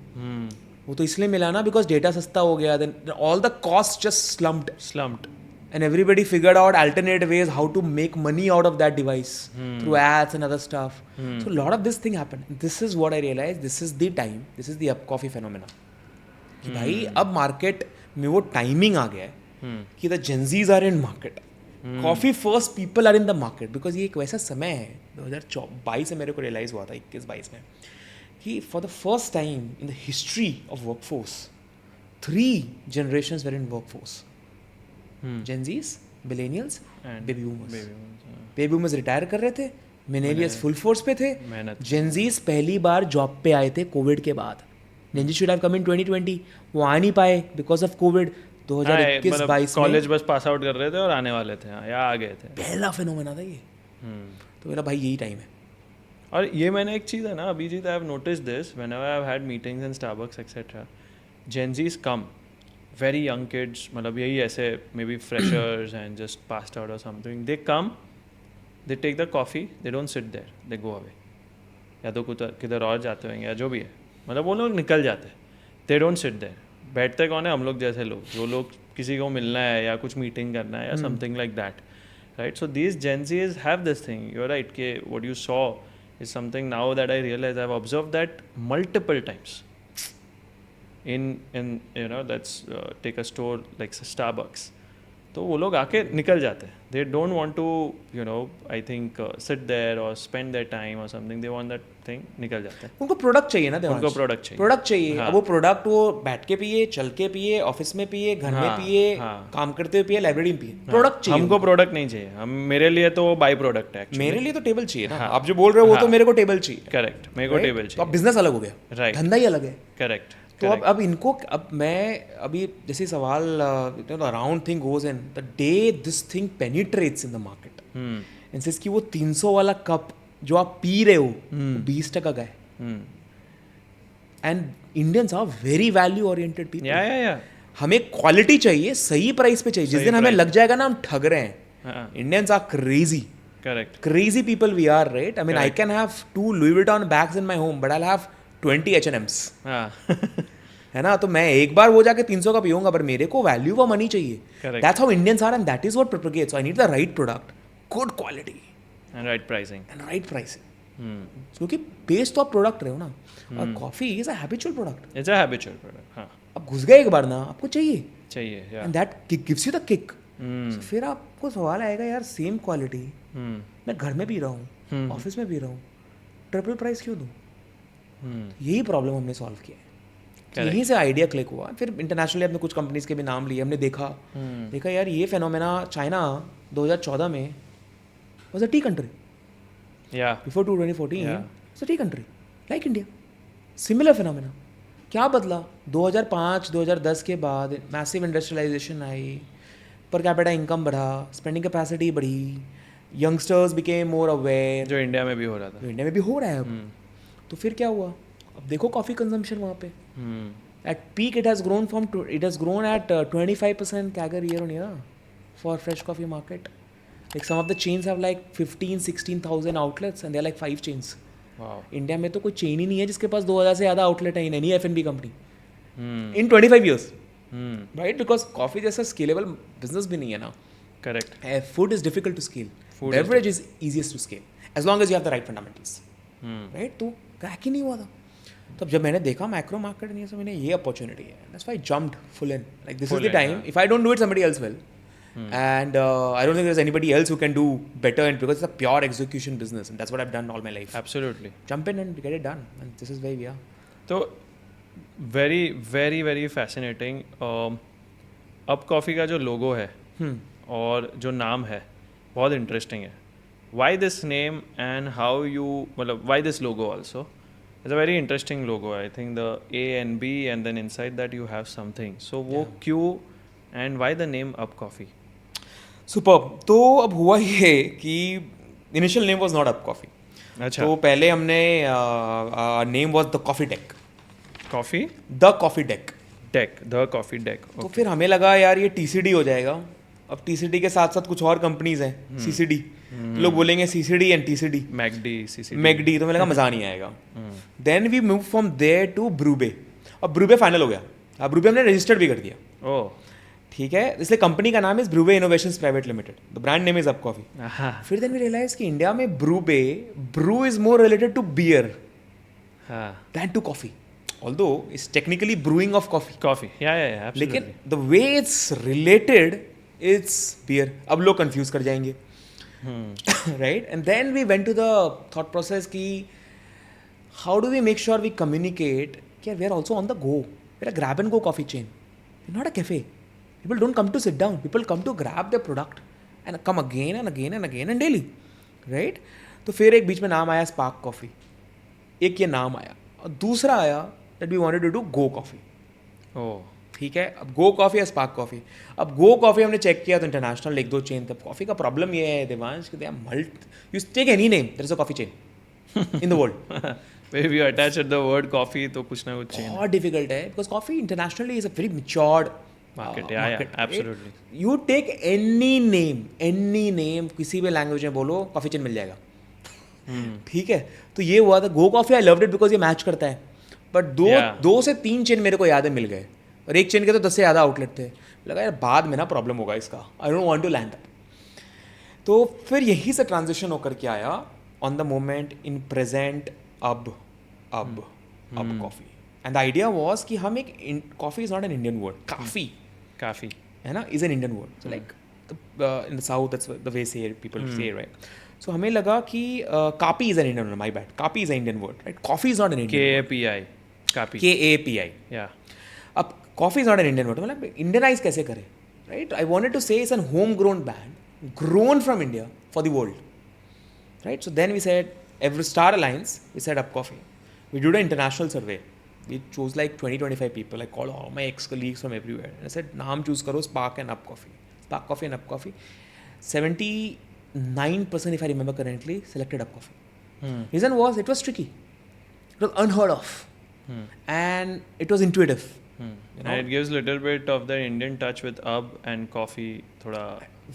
वो तो इसलिए मिला ना बिकॉज डेटा सस्ता हो गया. Then all the cost just slumped. And everybody figured out alternate ways how to make money out of that device through ads and other stuff. So a lot of this thing happened. This is what I realized. This is the time. This is the up coffee phenomena. कि भाई अब market में वो timing आ गया है कि the Gen Zs are in market. Coffee first people are in the market. Because ये एक वैसा समय है 2022 में मेरे को रियलाइज हुआ था 21-22 में कि for the first time in the history of workforce 3 generations were in workforce. Gen Zs, millennials, And baby boomers. Baby Baby boomers retire कर रहे थे, millennials फुल फोर्स पे थे. मेहनत. Gen Zs पहली बार जॉब पे आए थे कोविड के बाद. Gen Z should have come in 2020. वो आ नहीं पाए बिकॉज ऑफ कोविड. 2021-22 कॉलेज में बस पास आउट कर रहे थे और आने वाले थे. हाँ, या आ गए थे. पहला फिनोमेना था ये. तो मेरा भाई यही टाइम है. और ये मैंने एक चीज़ है ना Abhijit, I have notice this whenever I have had meetings in Starbucks etcetera. Gen Zs come, very young kids, मतलब यही ऐसे maybe freshers and just passed out और something. They come, they take the coffee, they don't sit there, they go away. या तो किधर और जाते होंगे या जो भी है, मतलब वो लोग निकल जाते हैं. They don't sit there. बैठते कौन है? हम लोग जैसे लोग, जो लोग किसी को मिलना है या कुछ मीटिंग करना है या something like that, right? So these Gen Zs have this thing. You are right कि what you saw is something now that I realize I've observed that multiple times in you know, let's take a store like Starbucks. तो वो लोग आके निकल जाते हैं. They don't want to, you know, I think sit there or spend their time or something. They want that thing, निकल जाते हैं. उनको प्रोडक्ट चाहिए ना देवांश. उनको प्रोडक्ट चाहिए. प्रोडक्ट चाहिए. हाँ. अब वो प्रोडक्ट वो बैठ के पिए, चल के पिए, ऑफिस में पिए, घर में हाँ, पिए, हाँ. काम करते हुए पिए, लाइब्रेरी में पिए. प्रोडक्ट चाहिए. हमको प्रोडक्ट नहीं चाहिए. हम मेरे लिए तो बाई प्रोडक्ट है actually. मेरे लिए तो टेबल चाहिए ना. हाँ. आप जो बोल रहे हो वो हाँ. तो मेरे को टेबल चाहिए. करेक्ट, मेरे को Right? टेबल तो अब चाहिए. बिजनेस अलग हो गया. Right. धंधा ही अलग है. करेक्ट. तो अब इनको अब मैं अभी जैसे सवाल around thing goes in the day this thing penetrates in the market in sense कि वो 300 वाला कप जो आप पी रहे हो 20% का है. And Indians are very value oriented people. या हमें क्वालिटी चाहिए, सही प्राइस पे चाहिए. जिस दिन हमें लग जाएगा ना हम ठग रहे हैं. Indians are crazy. Correct. Crazy people we are, right? I mean, I can have 2 Louis Vuitton bags in my home, but I'll have 20 H&M's. हाँ. है ना? तो मैं एक बार वो जाके 300 का पीऊंगा, पर मेरे को वैल्यू फॉर मनी चाहिए. Correct. That's how Indians are, and that is what propagates. So I need the right product, good quality, And right pricing. and right pricing. क्योंकि बेस तो आप प्रोडक्ट रहे हो ना. और coffee is a habitual product. It's a habitual product. हाँ. अब घुस गए एक बार ना, आपको चाहिए. चाहिए. Yeah. And that gives you the kick. फिर आपको सवाल आएगा यार सेम क्वालिटी मैं घर में पी रहा हूँ, ऑफिस में पी रहा हूँ, ट्रिपल प्राइस क्यों दूँ? यही प्रॉब्लम हमने सॉल्व किया है. तो यहीं से आइडिया क्लिक हुआ. फिर इंटरनेशनली हमने कुछ कंपनीज के भी नाम लिए. हमने देखा यार ये फेनोमेना चाइना 2014 में was a T country. Yeah. Before 2014 Yeah. Was a T country like India. Similar phenomena. क्या बदला? 2005-2010 के बाद मैसिव इंडस्ट्रियलाइजेशन आई, पर कैपिटा इनकम बढ़ा, स्पेंडिंग कैपेसिटी बढ़ी, यंगस्टर्स बिकेम मोर अवेयर. जो इंडिया में भी हो रहा था. इंडिया में भी हो रहा है अब. तो फिर क्या हुआ? अब देखो कॉफी कंजम्पशन वहाँ पे at peak it has grown at 25% CAGR year on year for fresh coffee market. Like some of the chains have like 15-16,000 outlets and they're like 5 chains. Wow. India में तो कोई चेन ही नहीं है जिसके पास 2000 से ज़्यादा आउटलेट है in any F&B company Hmm. In 25 years, Hmm. right? Because coffee जैसा स्केलेबल बिजनेस भी नहीं है ना. Correct. Food is difficult to scale. Food is Beverage is easiest to scale as long as you have the right fundamentals, Hmm. right? तो crack ही नहीं हुआ था. तब जब मैंने देखा मैक्रो मार्केट नहीं है, तो मैंने ये अपॉर्चुनिटी है. That's why I jumped full in. Like this Full is the in, time. yeah. If I don't do it, somebody else will. And I don't think there's anybody else who can do better, and because it's a pure execution business, and that's what I've done all my life. Absolutely. Jump in and get it done, and this is where we are. तो very very very fascinating. अब coffee का जो लोगो है और जो नाम है बहुत इंटरेस्टिंग है. Why this name and how you मतलब why this logo also? It's a very interesting logo. I think the A and B and then inside that you have something. So वो क्यों and why the name Up Coffee? Superb. तो अब हुआ ये कि initial name was not Up Coffee. अच्छा. तो पहले हमने name was the Coffee Deck. Coffee The Coffee Deck. Deck. The Coffee Deck. तो फिर हमें लगा यार ये TCD हो जाएगा. अब TCD के साथ साथ कुछ और कंपनीज हैं CCD. लोग बोलेंगे CCD and TCD. MACD, CCD. मैगडी. तो मुझे लगा मजा नहीं आएगा. Then we move from there to Brewbay. अब ब्रूबे फाइनल हो गया. अब ब्रूबे हमने रजिस्टर्ड भी कर दिया. Oh. ठीक है. इसलिए कंपनी का नाम is Brewbay innovations private limited. The brand name is Up Coffee. Aha. फिर देन वी रियलाइज कि इंडिया में brew is more related to beer हाँ. Then to coffee. Although it's technically brewing of coffee. Coffee. Yeah. Absolutely. लेकिन the way it's related it's beer. अब लोग confuse कर जाएंगे. Right? And then we went to the thought process ki how do we make sure we communicate कि we are also on the go. We're a grab and go coffee chain. We're not a cafe. People don't come to sit down. People come to grab their product and come again and again and again and daily. Right? तो फिर एक बीच में नाम आया spark coffee. एक ये नाम आया और दूसरा आया that we wanted to do go coffee. Oh. ठीक है. अब गो कॉफ़ी या स्पार्क कॉफ़ी. अब गो कॉफ़ी हमने चेक किया तो इंटरनेशनल एक दो चेन. तब कॉफ़ी का प्रॉब्लम ये है देवांश कि they are you take any name there is a coffee chain in the world. If you attach at the word coffee तो कुछ ना कुछ chain. बहुत डिफिकल्ट है because coffee internationally is a very matured Market. Yeah. Absolutely. You take any name किसी भी language में बोलो कॉफ़ी चेन मिल जाएगा. ठीक है. तो ये हुआ था Go Coffee. I loved it because ये मैच करता है. बट दो से तीन चेन मेरे को याद है मिल गए और एक चेन के तो 10 से ज़्यादा आउटलेट थे. लगा यार बाद में ना प्रॉब्लम होगा इसका. I don't want to land that. तो फिर यहीं से ट्रांजिशन होकर के आया on the moment in present Up Coffee. And the idea was कि हम एक coffee is not an Indian word. Kaafi है ना is an Indian word. So like in the south that's the way say people say right. So हमें लगा कि kaapi is an Indian word. My bad. Kaapi is an Indian word right. Coffee is not an Indian. KAPI. Kapi. KAPI. Yeah. अब coffee is not an Indian word. मतलब Indianize कैसे करें right. I wanted to say it's an home grown brand grown from India for the world right. So then we said every Star Alliance we set up coffee. We did an international survey. We chose like 20-25 people. I called all my ex-colleagues from everywhere and I said naam choose karo Spark and Up Coffee. Spark Coffee and Up Coffee. 79% if I remember correctly selected Up Coffee. Reason was it was tricky. It was unheard of. And it was intuitive. You know? And it gives little bit of the Indian touch with Up and coffee थोड़ा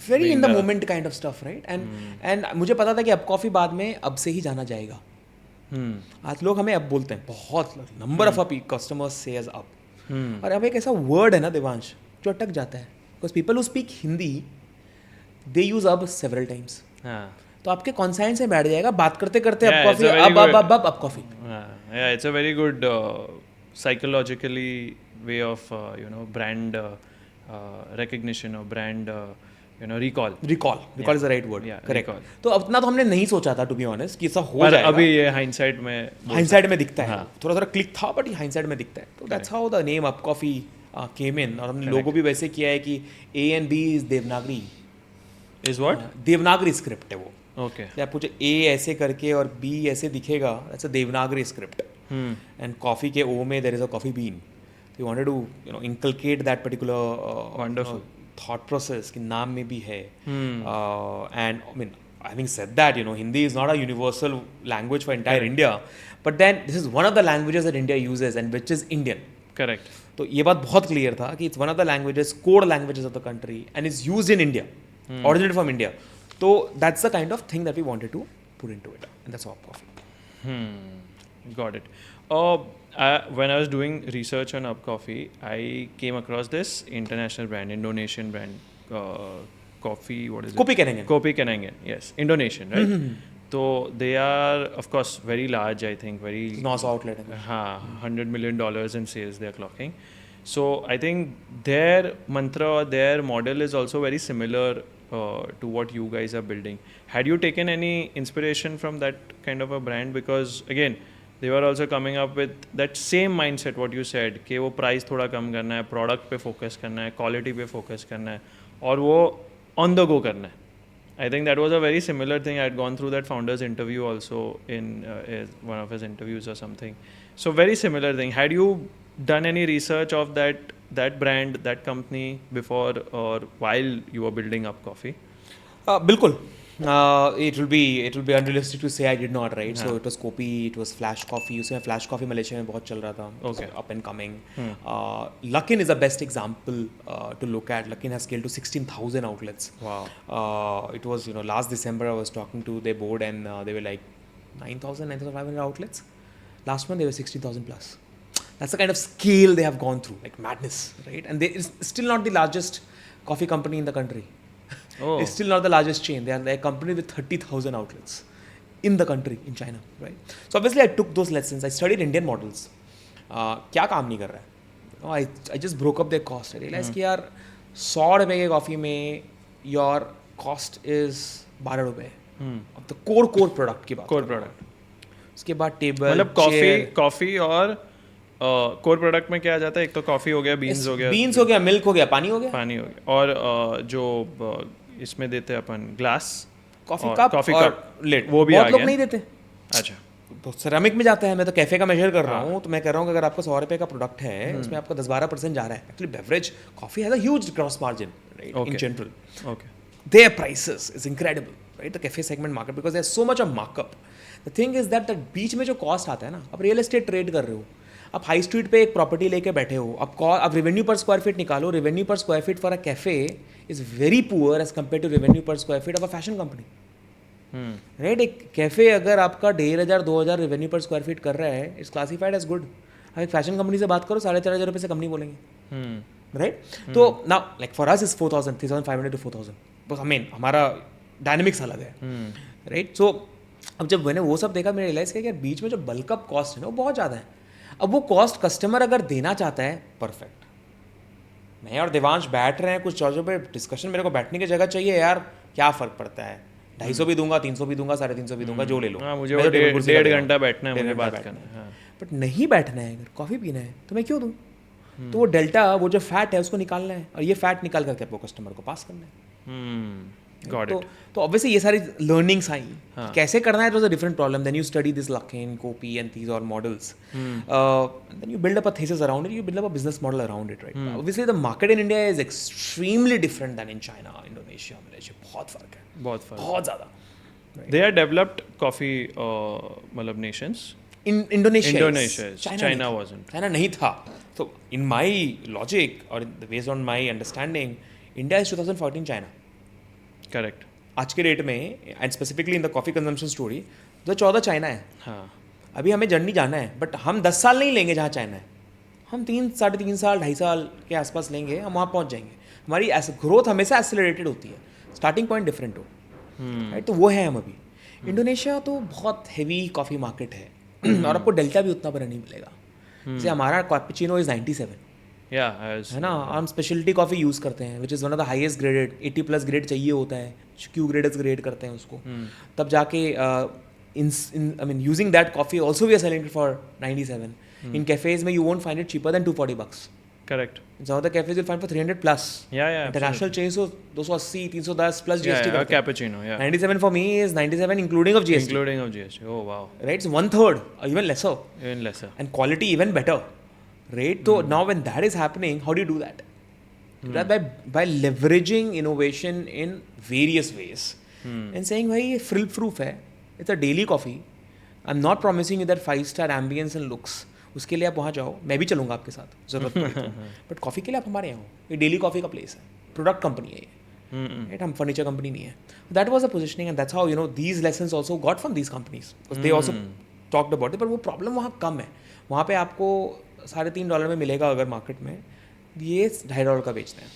Very in the moment kind of stuff, right? And मुझे पता था कि अब coffee बाद में अब से ही जाना जाएगा. आज लोग हमें अब बोलते हैं बहुत. नंबर ऑफ कस्टमर्स से एज अब. और अब एक ऐसा वर्ड है ना देवांश जो अटक जाता है because people who speak Hindi they use अब सेवरल टाइम्स. तो आपके कॉन्साइंस में बैठ जाएगा बात करते करते अब कॉफ़ी अब coffee. Yeah, it's a very good psychologically way of brand recognition or brand recall is the right word. Yeah, correct. तो उतना तो हमने नहीं सोचा था टू बी ऑनेस्ट कि ऐसा हो जाएगा. अभी ये हाइंडसाइट में दिखता है. थोड़ा क्लिक था बट हाइंडसाइट में दिखता है. तो that's how the name Up Coffee came in. और हमने लोगो भी वैसे किया है कि A and B is Devanagari. Is what? Devanagari script है वो. ओके. आप पूछे A ऐसे करके और B ऐसे दिखेगा that's a Devanagari script. And coffee के O में there is a coffee bean. We wanted to inculcate that particular wonderful thought process कि नाम में भी है. And I mean having said that Hindi is not a universal language for entire India, but then this is one of the languages that India uses and which is Indian. Correct. तो ये बात बहुत clear था कि it's one of the languages core languages of the country and is used in India, originated from India. तो that's the kind of thing that we wanted to put into it, and that's Up Coffee. Got it. When I was doing research on Up Coffee, I came across this international brand, Indonesian brand, coffee. What is it? Kopi Kenangan. Kopi Kenangan. Yes, Indonesian, right? So they are, of course, very large. I think very. 900 outlet है. $100 million in sales they are clocking. So I think their mantra or their model is also very similar to what you guys are building. Had you taken any inspiration from that kind of a brand? Because again, they were also coming up with that same mindset what you said कि वो price थोड़ा कम करना है, product पे focus करना है, quality पे focus करना है और वो on the go करना है. I think that was a very similar thing. I had gone through that founder's interview also in one of his interviews or something. So very similar thing. Had you done any research of that brand, that company before or while you were building Up Coffee? बिल्कुल. It will be unrealistic to say I did not, right? So it was Kopi, it was Flash Coffee. उसमें Flash Coffee Malaysia में बहुत चल रहा था. Okay. Up and coming. Luckin is the best example to look at. Luckin has scaled to 16,000 outlets. Wow. It was, last December I was talking to their board and they were like 9,500 outlets. Last month they were 16,000 plus. That's the kind of scale they have gone through, like madness, right? And it's still not the largest coffee company in the country. Oh. It's still not the largest chain. They're a company with 30,000 outlets in the country, in China, right? So obviously I took those lessons. I studied Indian models. क्या काम नहीं कर रहा है? I just broke up their cost. I realized कि यार 100 रुपए के कॉफ़ी में your cost is 12 रुपए. अब तो core product की बात. Core product. उसके बाद टेबल, मतलब कॉफी और कोर प्रोडक्ट में क्या आ जाता है? एक तो कॉफी हो गया, बीन्स हो गया, मिल्क हो गया, पानी हो गया और जो इसमें देते हैं अपन ग्लास, कॉफी कप लिड, वो भी बहुत लोग नहीं देते. अच्छा, तो सेरामिक में जाता है. मैं तो कैफे का मेजर कर रहा हूँ, तो मैं कह रहा हूँ कि अगर आपका 100 रुपए का प्रोडक्ट है, उसमें आपका 10-12% जा रहा है. Actually beverage coffee has a huge gross margin, right, in general. Okay, there prices is incredible, right, the cafe segment market, because there so much of markup. The thing is that बीच में जो cost आता है ना, आप real estate trade कर रहे हो, आप हाई स्ट्रीट पे एक प्रॉपर्टी लेके बैठे हो, आप रेवेन्यू पर स्क्वायर फीट निकालो. Revenue per square feet for a cafe is very poor as compare to revenue per square feet of a fashion company, right. एक कैफे अगर आपका 1,500-2,000 रेवेन्यू पर स्क्वायर फीट कर रहा है, it's classified as good. आप एक fashion company से बात करो, 4,500 रुपये से कम नहीं बोलेंगे, राइट. तो now like for us is 4,000, 3,500 to 4,000. बस हमारा डायनेमिक्स अलग है, राइट. सो अब जब मैंने वो सब देखा, मैंने रियलाइज किया कि यार बीच में जो बल्कअप कॉस्ट है ना, वो बहुत ज़्यादा है. अब वो कॉस्ट कस्टमर अगर देना चाहता है, परफेक्ट. मैं और देवांश बैठ रहे हैं कुछ चौजों पे डिस्कशन, मेरे को बैठने की जगह चाहिए यार, क्या फ़र्क पड़ता है? 250 भी दूंगा, 300 भी दूंगा, 350 भी दूंगा, जो ले लो. मुझे 1.5 घंटा बैठना है, मुझे बात करना है. बट नहीं बैठना है, अगर कॉफ़ी पीना है तो मैं क्यों दूँ? तो वो डेल्टा, वो जो फैट है उसको निकालना है, और ये फैट निकाल करके आपको कस्टमर को पास करना है. तो ऑब्वियसली ये सारी लर्निंग्स आई. कैसे करना है, it was a different problem. Then you study this Luckin, Kopi and these all models. Then you build up a thesis around it, you build up a business model around it, right? Obviously the market in India is extremely different than in China, Indonesia, Malaysia. बहुत फर्क है, बहुत ज़्यादा. They are developed coffee मतलब nations. In Indonesia China wasn't. China नहीं था. So in my logic or based on my understanding, India is 2014 China. Correct. आज के डेट में and specifically in the coffee consumption story 2014 China है. हाँ, अभी हमें जर्नी जाना है, बट हम 10 साल नहीं लेंगे जहाँ चाइना है. हम 3-3.5 साल, 2.5 साल के आसपास लेंगे, हम वहाँ पहुँच जाएंगे. हमारी ग्रोथ हमेशा एक्सेलरेटेड होती है, स्टार्टिंग पॉइंट डिफरेंट हो, राइट. तो वो है हम अभी. इंडोनेशिया तो बहुत हैवी कॉफ़ी मार्केट है, और आपको डेल्टा भी उतना बड़ा नहीं मिलेगा. जैसे हमारा कैपुचिनो इज 97, है ना. हम स्पेशलिटी कॉफ़ी यूज़ करते हैं, which is one of the highest graded. 80+ grade चाहिए होता है, क्यू ग्रेडर्स ग्रेड करते हैं उसको. तब जाके I mean using that coffee also we are selling for 97. इन कैफेज में you won't find it cheaper than $240. Correct. Some of the cafes you'll find for 300+. Yeah. International chains so 280, 310 plus GST. Yeah, cappuccino. Yeah. 97 for me is 97 including of GST. Including of GST. Oh wow. Right, so 1/3 or even lesser. Even lesser. And quality even better. Right. So now when that is happening, how do you do that? Do that by leveraging innovation in various ways. And saying, "Bhai, ये frill proof है. It's a daily coffee. I'm not promising you that 5-star ambience and looks. उसके लिए आप वहाँ जाओ, मैं भी चलूँगा आपके साथ, ज़रूरत पड़े तो. बट कॉफ़ी के लिए आप हमारे यहाँ हो. ये डेली कॉफ़ी का प्लेस है, प्रोडक्ट कंपनी है ये, राइट, हम फर्नीचर कंपनी नहीं है. That was a positioning and that's how you know these lessons also got from these companies, they also talked about it. पर वो प्रॉब्लम वहाँ कम है. वहाँ पे आपको $3.5 में मिलेगा अगर मार्केट में, ये $2.5 का बेचते हैं.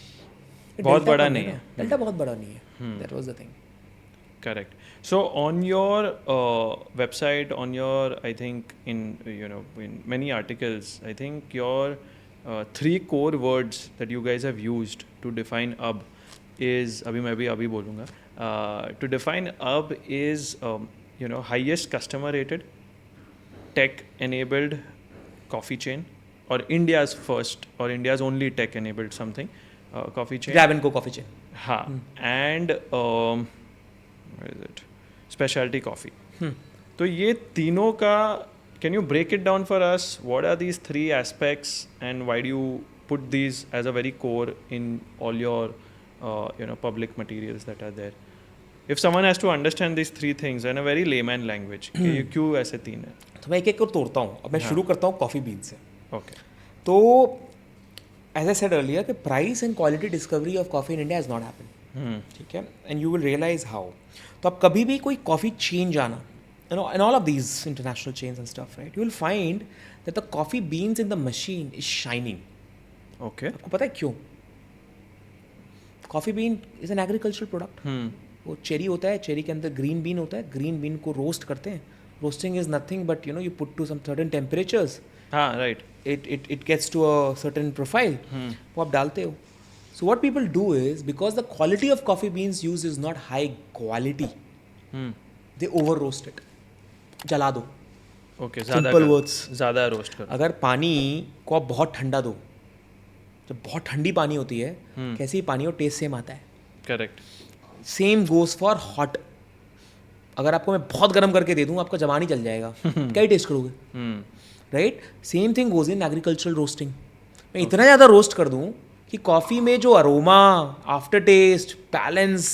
बहुत बड़ा नहीं है. डेल्टा बहुत बड़ा नहीं है. That was the thing. Correct. So on your website, on your, I think in in many articles, I think your 3 core words that you guys have used to define UB is, अभी मैं भी अभी बोलूँगा, to define UB is highest customer rated, tech enabled coffee chain, or India's first or India's only tech enabled something coffee chain. Grab and go coffee chain. हाँ. And where is it? Specialty coffee. तो ये तीनों का, can you break it down for us? What are these 3 aspects and why do you put these as a very core in all your public materials that are there? If someone has to understand these 3 things in a very layman language, कि ये क्यों ऐसे 3 है? तो मैं एक-एक को तोड़ता हूँ. अब मैं शुरू करता हूँ कॉफ़ी बीन से. Okay. तो as I said earlier, कि price and quality discovery of coffee in India has not happened. ठीक है, and you will realize how. तो अब कभी भी कोई कॉफ़ी चेन जाना, and all of these international chains and stuff, right, you will find that the coffee beans in the machine is shining. Okay. आपको पता है क्यों? Coffee bean is an agricultural product. वो चेरी होता है, cherry के अंदर ग्रीन बीन होता है, ग्रीन बीन को रोस्ट करते हैं. Roasting is nothing but you put to some certain temperatures. हाँ, right. It gets to a certain profile. वो आप डालते हो. So what people do is, because the quality of coffee beans used is not high quality, they over roast it. जला दो. Okay, Simple words. ज़्यादा roast करो. अगर पानी को आप बहुत ठंडा दो, जब बहुत ठंडी पानी होती है, कैसे ही पानी हो टेस्ट सेम आता है. Correct. Same goes for hot. अगर आपको मैं बहुत गर्म करके दे दूँ, आपका जवान ही जल जाएगा. क्या ही टेस्ट करोगे? Right. Same thing goes in agricultural roasting. मैं इतना ज़्यादा रोस्ट कर दूँ कि कॉफ़ी में जो अरोमा, आफ्टर टेस्ट, बैलेंस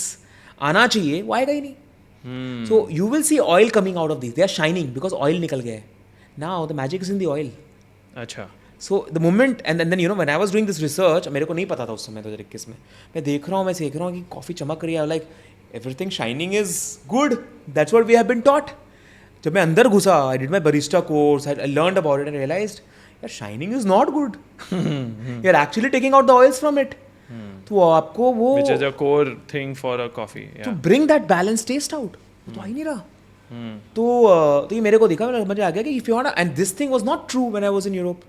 आना चाहिए वो आएगा ही नहीं. So you will see oil coming out of this. They are shining because oil निकल गया है. Now the magic is in the oil. अच्छा. So the moment and then when I was doing this research, मेरे को नहीं पता था उस समय 2021 में. मैं देख रहा हूँ, मैं सीख रहा हूँ कि कॉफ़ी चमक रही है. Like everything shining is good. That's what we have been taught. जब मैं अंदर घुसा, I did my barista course, I learned about it and realized यार shining is not good. You are actually taking out the oils from it. तो आपको वो which is a core thing for a coffee to bring that balance taste out. तो आ ही नहीं रहा. तो ये मेरे को दिखा, मेरे समझ आ गया कि if you want, and this thing was not true when I was in Europe.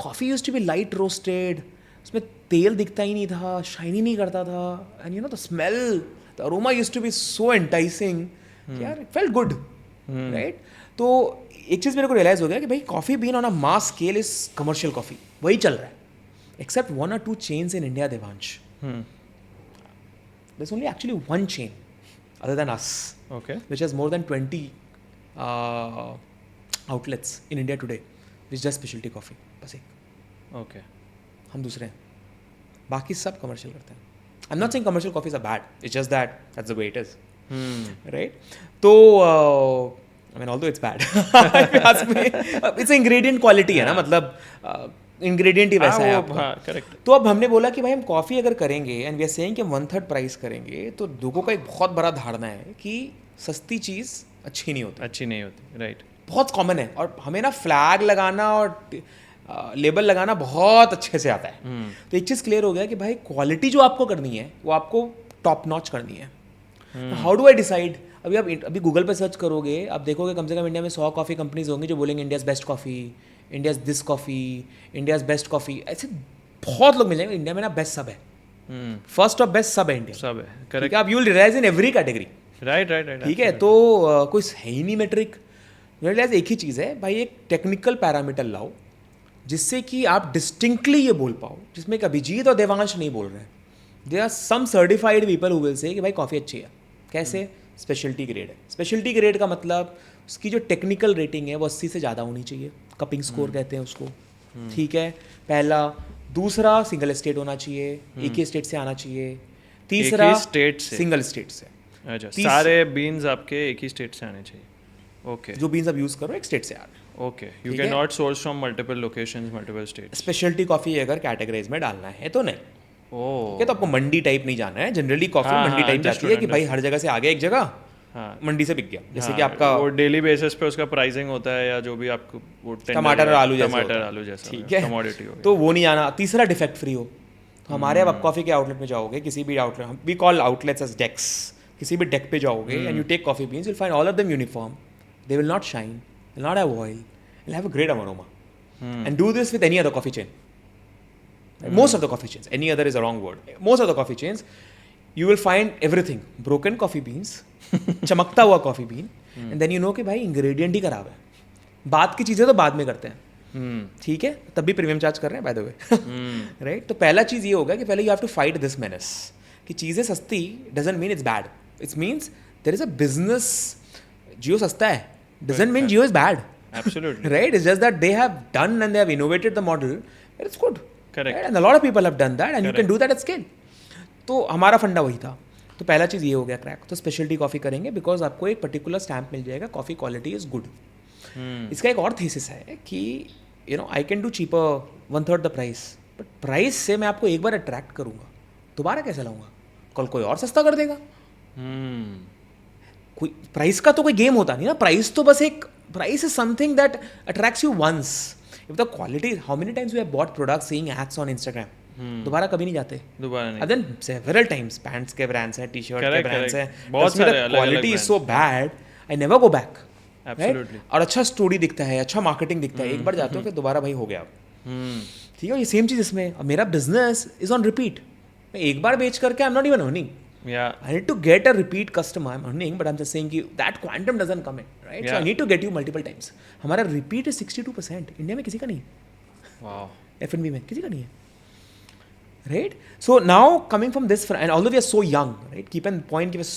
Coffee used to be light roasted. उसमें तेल दिखता ही नहीं था, शाइनी नहीं करता था. And the smell, the aroma used to be so enticing. यार it felt good. Right. तो एक चीज़ मेरे को रियलाइज हो गया कि भाई coffee bean on a mass scale is commercial coffee. वही चल रहा है. Except 1 or 2 chains in India, Devansh. There's only actually 1 chain other than us, okay, which has more than 20 outlets in India today, which does specialty coffee. बस एक. okay. हम दूसरे हैं. बाकी सब कमर्शियल करते हैं. I'm not saying commercial coffees are bad. It's just that's the way it is. Right? तो I mean, although it's bad, if you ask me, it's ingredient quality है ना, मतलब इंग्रेडिएंट ही वैसा है आपका. हाँ, करेक्ट. तो अब हमने बोला कि भाई हम कॉफ़ी अगर करेंगे एंड वी आर सेइंग कि 1/3 प्राइस करेंगे, तो लोगों का एक बहुत बड़ा धारणा है कि सस्ती चीज़ अच्छी नहीं होती. राइट. बहुत कॉमन है. और हमें ना फ्लैग लगाना और लेबल लगाना बहुत अच्छे से आता है. तो एक चीज़ क्लियर हो गया कि भाई क्वालिटी जो आपको करनी है वो आपको टॉप नॉच करनी है. How do I decide? अभी गूगल पे सर्च करोगे, आप देखोगे कम से कम इंडिया में 100 कॉफ़ी कंपनीज होंगी जो बोलेंगे India's best coffee, India's this coffee, India's best coffee. ऐसे बहुत लोग मिलेंगे. इंडिया में ना बेस्ट सब है. फर्स्ट और बेस्ट सब है इंडिया. सब है. करेक्ट. आप you will realize in every category. Right. ठीक है. तो कोई है ही नहीं मेट्रिक. रियलाइज एक ही चीज़ है भाई, एक टेक्निकल पैरामीटर लाओ जिससे कि आप डिस्टिंक्टली ये बोल पाओ, जिसमें एक अभिजीत और देवांश नहीं बोल रहे हैं. There are some certified people who will say कि भाई कॉफ़ी अच्छी है. कैसे? स्पेशलिटी ग्रेड है. स्पेशलिटी ग्रेड का मतलब उसकी जो टेक्निकल रेटिंग है वो 80 से ज़्यादा होनी चाहिए. कपिंग स्कोर कहते हैं उसको. ठीक है, पहला. दूसरा, सिंगल स्टेट होना चाहिए. एक ही स्टेट से आना चाहिए. तीसरा, स्टेट से. सिंगल स्टेट से. अच्छा, सारे बीन्स आपके एक ही स्टेट से आने चाहिए. ओके. जो बीन्स आप यूज़ करो एक स्टेट से आ रहे. Okay. You can not source from multiple locations, multiple states. Speciality coffee अगर कैटेगराइज में डालना है तो नहीं. ओह ठीक है, तो आपको मंडी टाइप नहीं जाना है। जनरली कॉफी हाँ, मंडी हाँ, टाइप जाती है कि भाई हर जगह से आ गया एक जगह, हाँ मंडी से बिक गया, जैसे कि हाँ, आपका वो डेली बेसिस पे उसका प्राइसिंग होता है, या जो भी आपको वो टमाटर और आलू जैसे टमाटर होता है। आलू जैसा ठीक है, कमोडिटी हो तो वो नहीं आना। तीसरा डिफेक्ट फ्री हो। तो हमारे अब आप कॉफ़ी के आउटलेट में जाओगे, किसी भी outlet, we call outlets as decks, किसी भी डेक पे जाओगे and you take coffee beans, you will find all of them uniform, they will not shine, will not have oil, will have a great aroma, and do this with any other coffee chain. Most of the coffee chains, any other is a wrong word, most of the coffee chains, you will find everything, broken coffee beans, चमकता हुआ coffee bean, and then you know कि भाई ingredient ही खराब है. बाद की चीज़ें तो बाद में करते हैं, ठीक है, तब भी प्रीमियम चार्ज कर रहे हैं बाय द वे, राइट. तो पहला चीज़ ये होगा कि पहले you have to fight this menace कि चीज़ें सस्ती doesn't mean it's bad, it's means there is a business. Jio सस्ता है doesn't mean Jio is bad, absolutely right? It's just that they have done and they have innovated the model, and it's good. Correct. Right? And a lot of people have done that, and you can do that at scale. तो हमारा फंडा वही था. तो पहला चीज़ ये हो गया क्रैक. तो स्पेशलिटी कॉफ़ी करेंगे बिकॉज आपको एक पर्टिकुलर स्टैम्प मिल जाएगा, कॉफ़ी क्वालिटी इज गुड. इसका एक और थीसिस है कि you know I can do cheaper 1/3 the price, but price से मैं आपको एक बार अट्रैक्ट करूँगा, दोबारा कैसे लाऊंगा? कल कोई और सस्ता कर देगा. कोई प्राइस का तो कोई गेम होता नहीं ना. प्राइस तो बस एक, price is something that attracts you once. If the quality, how many times we have bought products seeing ads on Instagram, दोबारा कभी नहीं जाते. दोबारा नहीं. देन सेवरल टाइम्स पैंट्स के ब्रांड्स हैं, टी शर्ट के Correct, ब्रांड्स हैं, correct. बहुत सारे अलग-अलग quality is brands so bad, I never go back. Absolutely. और अच्छा स्टोरी दिखता है, अच्छा मार्केटिंग दिखता है, एक बार जाते हो फिर दोबारा भाई हो गया. ठीक है, ये सेम चीज़ इसमें. अब मेरा बिजनेस इज ऑन रिपीट. मैं एक बार बेच करके I am not even earning. Yeah. I need to get a repeat customer. I'm earning, but I'm just saying कि that quantum doesn't come in, right? So I Yeah. need to get you multiple times. हमारा repeat is 62%. India में किसी का नहीं है. Wow. F&B में किसी का नहीं है, right? So now coming from this, and although we are so young, right? Keep in point कि we're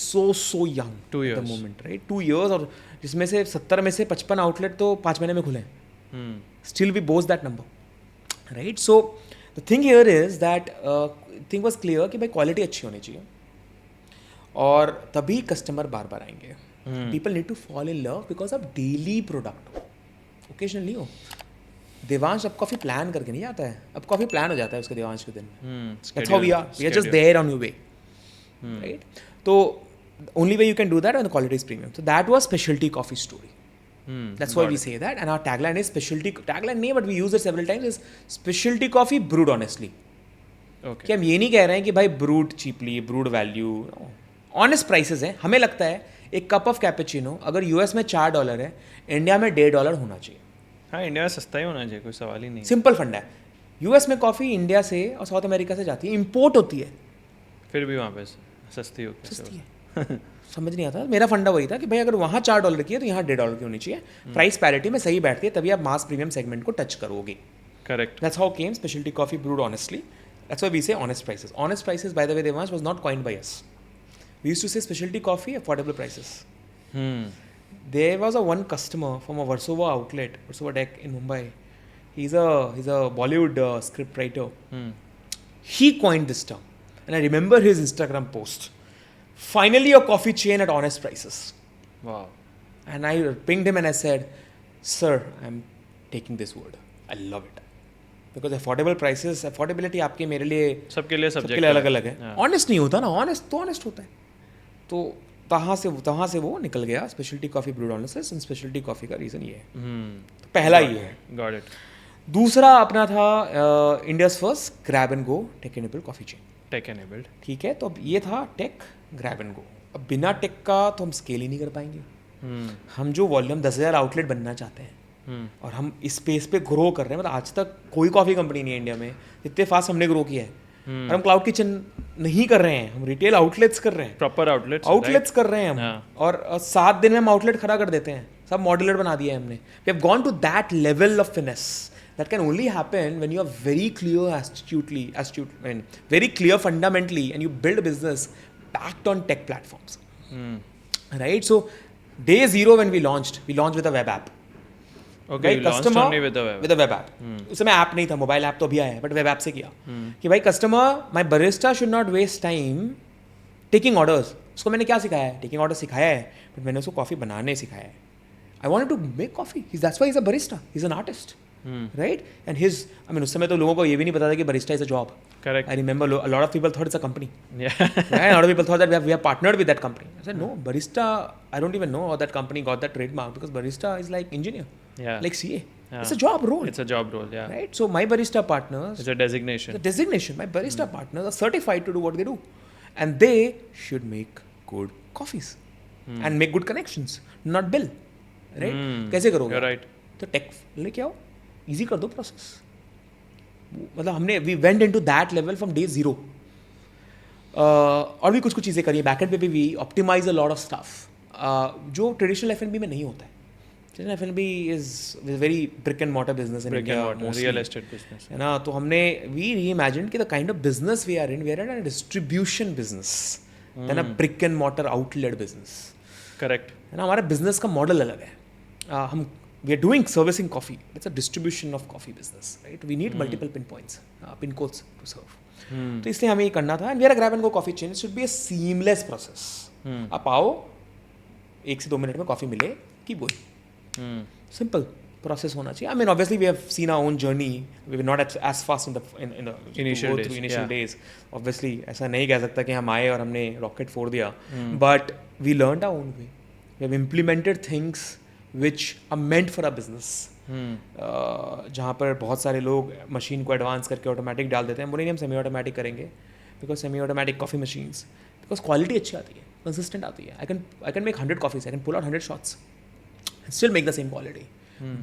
so young 2 at years. the moment, right? 2 years, और जिसमें से 70 में से 55 आउटलेट तो 5 महीने में खुले हैं. Still we boast that number, right? So the thing here is that thing was clear कि भाई क्वालिटी अच्छी होनी चाहिए, और तभी कस्टमर बार बार आएंगे. People need to fall in love because of daily product हो, ओकेजनल नहीं हो. देवांश अब कॉफ़ी प्लान करके नहीं आता है, अब कॉफ़ी प्लान हो जाता है उसके देवांश के दिन में. That's how we are just there on your way, right. तो only way you can do that when the quality is premium. So that was speciality coffee story. That's why we say that, and our tagline is specialty. Tagline नहीं, but we use it several times. Is specialty coffee brewed honestly. Okay. कि हम ये नहीं कह रहे हैं कि भाई brood cheaply, brood value, honest prices हैं. हमें लगता है एक कप ऑफ कैपेचिनो अगर यूएस में $4 है, इंडिया में $1.5 होना चाहिए. हाँ, इंडिया में सस्ता ही होना चाहिए, कोई सवाल ही नहीं. सिंपल फंडा है. यूएस में कॉफ़ी इंडिया से और साउथ अमेरिका से जाती है, इंपोर्ट होती है, फिर भी वहाँ पे सस्ती हो कैसे सस्ती हो? है. समझ नहीं आता. मेरा फंडा वही था कि भाई अगर वहाँ $4 की है तो यहाँ $1.5 की होनी चाहिए. प्राइस पैरिटी में सही बैठती है, तभी आप मास प्रीमियम सेगमेंट को टच करोगे. Correct. That's how came specialty coffee brewed honestly. That's why we say honest prices. Honest prices, by the way, Devansh, was not coined by us. We used to say specialty coffee, affordable prices. There was a one customer from a Versova outlet, Versova Deck in Mumbai. He's a Bollywood script writer. He coined this term, and I remember his Instagram post. Finally, a coffee chain at honest prices. Wow. And I pinged him and I said, "Sir, I'm taking this word. I love it." Because affordable prices, affordability आपके मेरे लिए सबके लिए सबके subject लिए अलग अलग है. ऑनेस्ट नहीं होता ना, ऑनेस्ट तो ऑनेस्ट होता है. तो तहाँ से वो निकल गया specialty coffee brewed honest. And specialty coffee का रीज़न ये है. तो पहला ये है. Got it. दूसरा अपना था India's first grab and go tech enable coffee chain. Tech enabled. ठीक है, तो अब ये था टेक ग्रैब एंड गो. अब बिना टेक का तो हम स्केल ही नहीं कर पाएंगे. हम जो वॉल्यूम 10,000 आउटलेट बनना चाहते हैं, और हम इस स्पेस पे ग्रो कर रहे हैं. मतलब आज तक कोई कॉफ़ी कंपनी नहीं है इंडिया में इतने फास्ट हमने ग्रो किया है. और हम क्लाउड किचन नहीं कर रहे हैं, हम रिटेल आउटलेट्स कर रहे हैं. प्रॉपर आउटलेट्स कर रहे हैं हम. हाँ. और 7 दिन में हम आउटलेट खड़ा कर देते हैं. सब मॉड्यूलर बना दिया है हमने. We have gone to that level of finesse. That can only happen when you are very clear very clear fundamentally, and you build a business backed on tech platforms. Right? So day 0 when we launched with a web app. Okay, you launched only with a web app. उस समय app नहीं था, mobile app तो अभी आया है, but web app से किया कि भाई customer, my barista should not waste time taking orders. उसको मैंने क्या सिखाया है? टेकिंग ऑर्डर सिखाया है, बट मैंने उसको कॉफ़ी बनाने सिखाया है. I wanted to make coffee. That's why he is a barista, he is an artist. Right and his I mean उस समय तो लोगों को ये भी नहीं पता था कि barista is a job. Correct. I remember a lot of people thought it's a company. Yeah. Right? A lot of people thought that we have partnered with that company. I said, no, Barista, I don't even know how that company got that trademark because Barista is like engineer, Yeah. like CA. Yeah. It's a job role. It's a job role. Yeah. Right? So my Barista partners, It's a designation. the designation, my Barista partners are certified to do what they do. And they should make good coffees and make good connections, not bill. Right? कैसे करोगे? You're right. तो take लेके आओ, easy कर दो process. मतलब हमने we went into that level from day zero. और भी कुछ चीज़ें करी है बैकएंड पे भी. We optimize a lot of stuff जो ट्रेडिशनल एफएनबी में नहीं होता है. Traditional FNB is very brick and mortar business in Brick and India mortar, real estate business. है ना. तो हमने वी रीइमेजिन कि the kind of business we are in a distribution business then a brick and mortar outlet business. Correct. है ना. हमारा business का model अलग है. हम we are doing servicing coffee. It's a distribution of coffee business, right? We need multiple pinpoints, pin codes to serve. तो इसलिए हमें ये करना था. And we are a grab and go coffee chain. It should be a seamless process. आप आओ, 1 से 2 minute में कॉफी मिले की बोल. Simple process होना चाहिए. I mean, obviously we have seen our own journey. We were not as fast in the Initial go through days, initial yeah. days. Obviously ऐसा नहीं कह सकता कि हम आए और हमने रॉकेट फोड़ दिया. But we learned our own way. We have implemented things which are meant for our business. जहाँ पर बहुत सारे लोग मशीन को एडवांस करके ऑटोमेटिक डाल देते हैं. बोले नहीं हम सेमी ऑटोमेटिक करेंगे because semi automatic coffee machines because quality अच्छी आती है, कंसिस्टेंट आती है. I can make 100 coffees, I can pull out 100 shots and still make the same quality.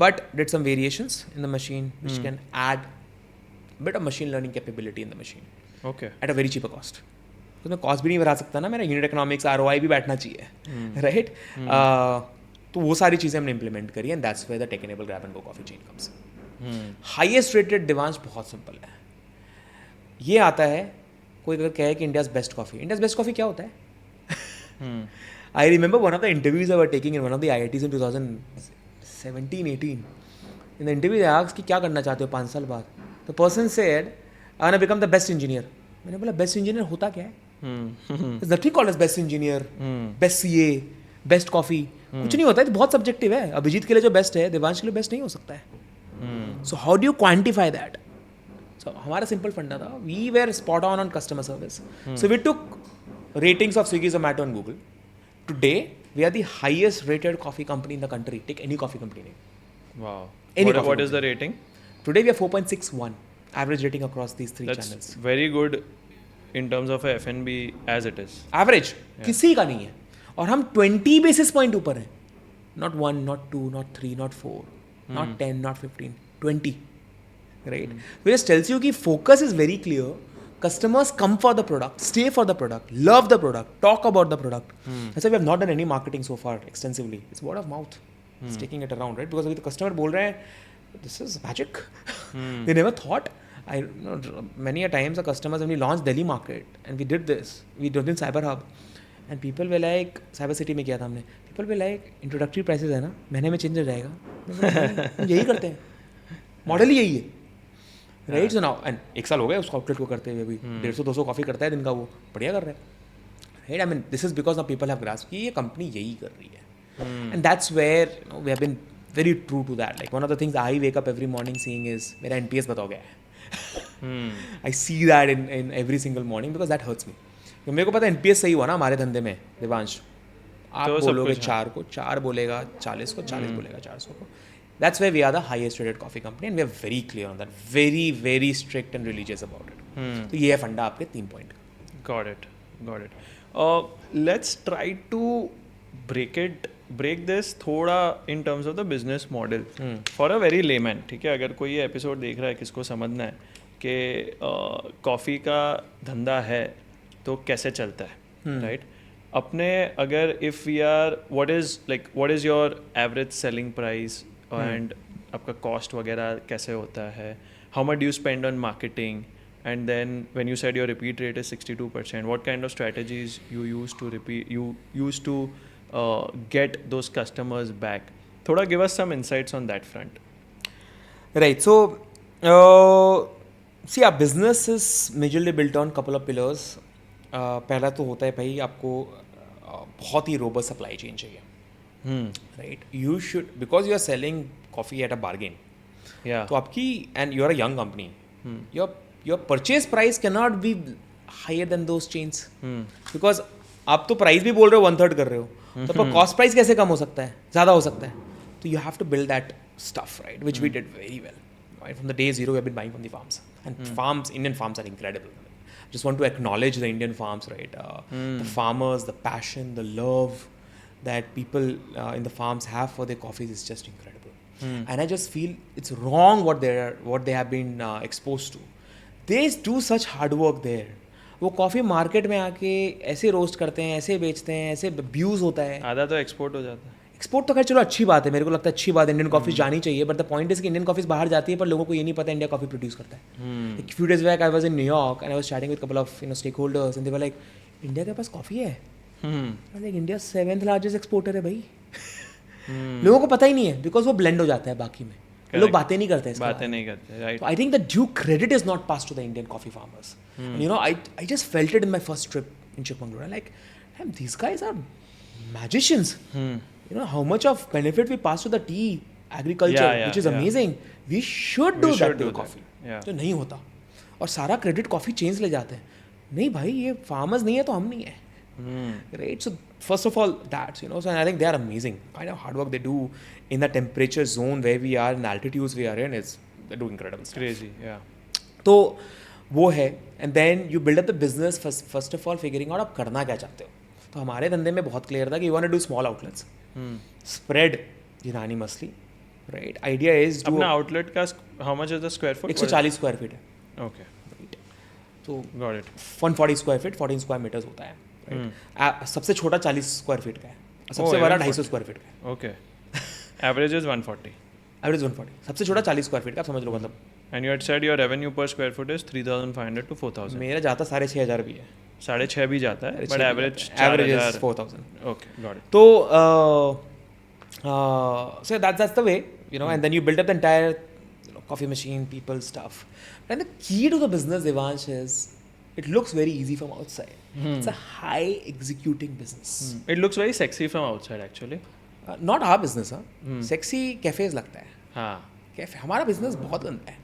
But did some variations in the machine which can add a bit of machine learning capability in the machine Okay. at a very cheaper cost. तो मैं cost भी नहीं बढ़ा सकता ना, मेरा unit economics ROI भी बैठना चाहिए. राइट. तो वो सारी चीज़ें हमने इंप्लीमेंट करी and that's where the tech enable grab and go coffee chain comes. Highest rated demand बहुत सिंपल है. ये आता है कोई अगर कहे कि India's best coffee. India's best coffee क्या होता है? I remember one of the interviews I was taking in one of the IITs in 2017-18. In the interview, they asked कि क्या करना चाहते हो 5 साल बाद. The person said, I want to become the best engineer. मैंने बोला best engineer होता क्या है? There's nothing called as best engineer, best CA, best coffee. कुछ नहीं होता है. बहुत सब्जेक्टिव है. अभिजीत के लिए जो बेस्ट है देवांश के लिए बेस्ट नहीं हो सकता है. So how do you quantify that? So हमारा सिंपल फंडा था. We were spot on customer service. So we took ratings of Swiggy, Zomato and Google. Today, we are the highest rated coffee company in the country. Take any coffee company name. Wow. Any What coffee is the rating? Today, we are 4.61 average rating across these 3 That's channels. very good in terms of a F&B as it is. Average किसी का नहीं है. और हम 20 basis point ऊपर हैं. Not 1, not 2, not 3, not 4, not 10, not 15, 20. Right? Which tells you कि focus is very clear. Customers come for the product, stay for the product, love the product, talk about the product. That's why we have not done any marketing so far extensively. It's word of mouth. It's taking it around, right? Because अभी तो customer बोल रहे हैं, this is magic. They never thought. I know many a times the customers when we launched Delhi market and we did this, we did in Cyber Hub, and people were like, Cyber City में किया था हमने. People were like, introductory prices है ना, महीने में change हो जाएगा. हम यही करते हैं. मॉडल ही यही है. राइट. सो नाउ एंड 1 साल हो गया उसको आउटलेट को करते हुए भी. 150-200 कॉफी करता है दिन का. वो बढ़िया कर रहा है. Right. I mean this is because now people have grasp कि ये कंपनी यही कर रही है. And that's where we have been very true to that. Like one of the things I wake up every morning seeing is मेरा NPS बताओ गया है. I see that in every single morning because that hurts me. मेरे को पता है NPS सही हुआ ना हमारे धंधे में देवांश. आप तो बोलोगे 4 को 4 बोलेगा, 40 को 40 बोलेगा, 400 को. That's where we are the highest rated coffee company and we are very clear on that. Very, very strict and religious about it. तो ये है फंडा आपके 3 point. Got it. Let's try to break this थोड़ा in terms of the business model for a very layman. ठीक है. अगर कोई ये एपिसोड देख रहा है किसको समझना है कि कॉफ़ी का धंधा है तो कैसे चलता है, राइट. अपने अगर if we are what is your average selling price and आपका कॉस्ट वगैरह कैसे होता है, how much do you spend on marketing, and then when you said your repeat rate is 62%, what kind of strategies you use to get those customers back. थोड़ा give us some insights on that front. Right. So see our business is majorly built on couple of pillars. पहला तो होता है भाई आपको बहुत ही robust supply chain चाहिए. Right, you should, because you are selling coffee at a bargain, Yeah. तो आपकी and you are a young company, your purchase price can not be higher than those chains, because आप तो price भी बोल रहे हो 1/3 कर रहे हो, तो आपका कॉस्ट प्राइस कैसे कम हो सकता है, ज़्यादा हो सकता है. तो you have to build that stuff, right, which we did very well. Right from the day zero, we have been buying from the farms, and farms, Indian farms are incredible. Just want to acknowledge the Indian farms, right? The farmers, the passion, the love that people in the farms have for their coffees is just incredible. And I just feel it's wrong what they have been exposed to. They do such hard work there. वो coffee market में आके ऐसे roast करते हैं, ऐसे बेचते हैं, ऐसे अब्यूज़ होता है. आधा तो एक्सपोर्ट हो जाता है. एक्सपोर्ट तो खैर चलो अच्छी बात है, मेरे को लगता है अच्छी बात है, इंडियन कॉफ़ी जानी चाहिए, बट द पॉइंट इज कि इंडियन कॉफ़ीज बाहर जाती है पर लोगों को ये नहीं पता इंडिया कॉफ़ी प्रोड्यूस करता है. एक few days back I was in New York and I was chatting with couple of stakeholders and they were like, India के पास कॉफ़ी है? Like India 7th largest exporter है भाई. लोगों को पता ही नहीं है बिकॉज वो ब्लेंड हो जाता है बाकी में. लोग बातें नहीं करते, बातें नहीं करते, right. I think the due credit is not pass to the Indian coffee farmers. I just felt it in my first trip in Chikkamagaluru. Like these guys are magicians. How much of benefit we pass to the tea agriculture, which is amazing. We should do that to coffee. तो नहीं होता और सारा credit coffee chains ले जाते हैं. नहीं भाई, ये फार्मर्स नहीं है तो हम नहीं है. Right? So first of all, that, so I think they are amazing. Kind of hard work they do in the temperature zone where we are, in the altitudes we are in, they do incredible stuff. Crazy, yeah. तो वो है, and then you build up the business first of all figuring out आप करना क्या चाहते हो. तो हमारे धंधे में बहुत क्लियर था कि you want to do small outlets. Spread unanimously, right? Idea is do अपना आउटलेट का how much is the square foot? 140 square feet है. Okay. Right. तो Got it. 140 square feet 14 square metres होता है. Right? सबसे छोटा 40 स्क्वायर फीट का है, सबसे बड़ा 250 स्क्वायर फीट का है. Okay. Average is 140. एवरेज 140, सबसे छोटा 40 स्क्वायर फीट का, आप समझ लो. मतलब And you had said your revenue per square foot is 3,500 to 4,000. मेरा जाता 6,500 भी है. 6,500 भी जाता है, but average is 4,000. Okay, got it. तो so that's the way, and then you build up the entire coffee machine, people, stuff. And the key to the business, Devansh, is it looks very easy from outside. It's a high executing business. It looks very sexy from outside actually. Not our business, sexy cafes लगता है. हाँ. Cafe हमारा business बहुत गंदा है.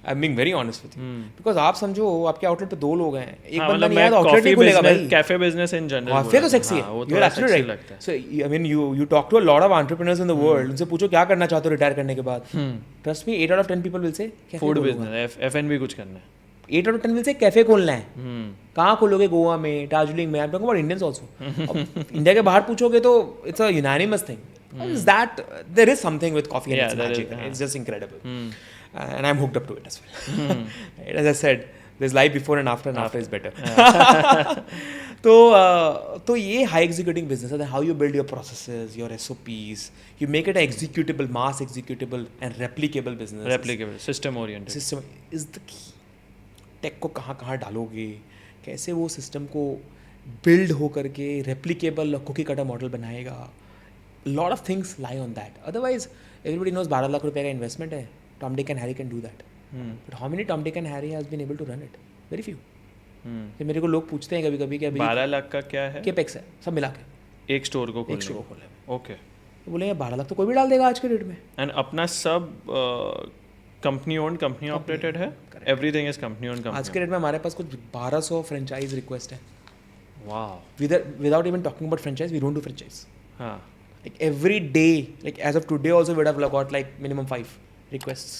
I am being very honest with you, because आप समझो आपके आउटलेट पे 2 लोग हैं, एक बंदा नहीं आया तो आउटलेट नहीं खुलेगा भाई. कैफे बिजनेस इन जनरल फिर तो सेक्सी है. You are absolutely right. So I mean you talk to a lot of entrepreneurs in the world, उनसे पूछो क्या करना चाहते हो रिटायर करने के बाद. Trust me 8 out of 10 people will say food business, F&B कुछ करना है. 8 out of 10 will say cafe खोलना है. कहाँ खोलोगे? गोवा में, दार्जिलिंग में. I am talking about Indians also. India के बाहर पूछोगे तो it's a unanimous thing. Is that there is something with coffee and its magic. It's just incredible. And I'm hooked up to it as well. As I said, there's life before and after is better. तो ये high executing business है. How you build your processes, your SOPs, you make it an executable, mass executable and replicable business. Replicable, system oriented. System is the key. Tech को कहाँ डालोगे, कैसे वो system को build हो करके रेप्लिकेबल कुकी कटर मॉडल बनाएगा. Lot of things lie on that. Otherwise everybody knows 12 lakh रुपए का इन्वेस्टमेंट है, Tom Dick and Harry can do that. But how many Tom Dick and Harry has been able to run it? Very few. मेरे को लोग पूछते हैं कभी कभी कि 12 लाख का क्या है केपेक्स है सब मिला के, एक स्टोर को खोलने. ओके. तो बोले 12 लाख तो कोई भी डाल देगा आज के डेट में. एंड अपना सब कंपनी ओन्ड, कंपनी ऑपरेटेड है. Everything is company owned. आज के डेट में हमारे पास कुछ 1200 फ्रेंचाइज रिक्वेस्ट है. Wow. Without even talking about franchise, we don't do franchise. हाँ. Like every day, like as of today also we'd have got like minimum 5 requests.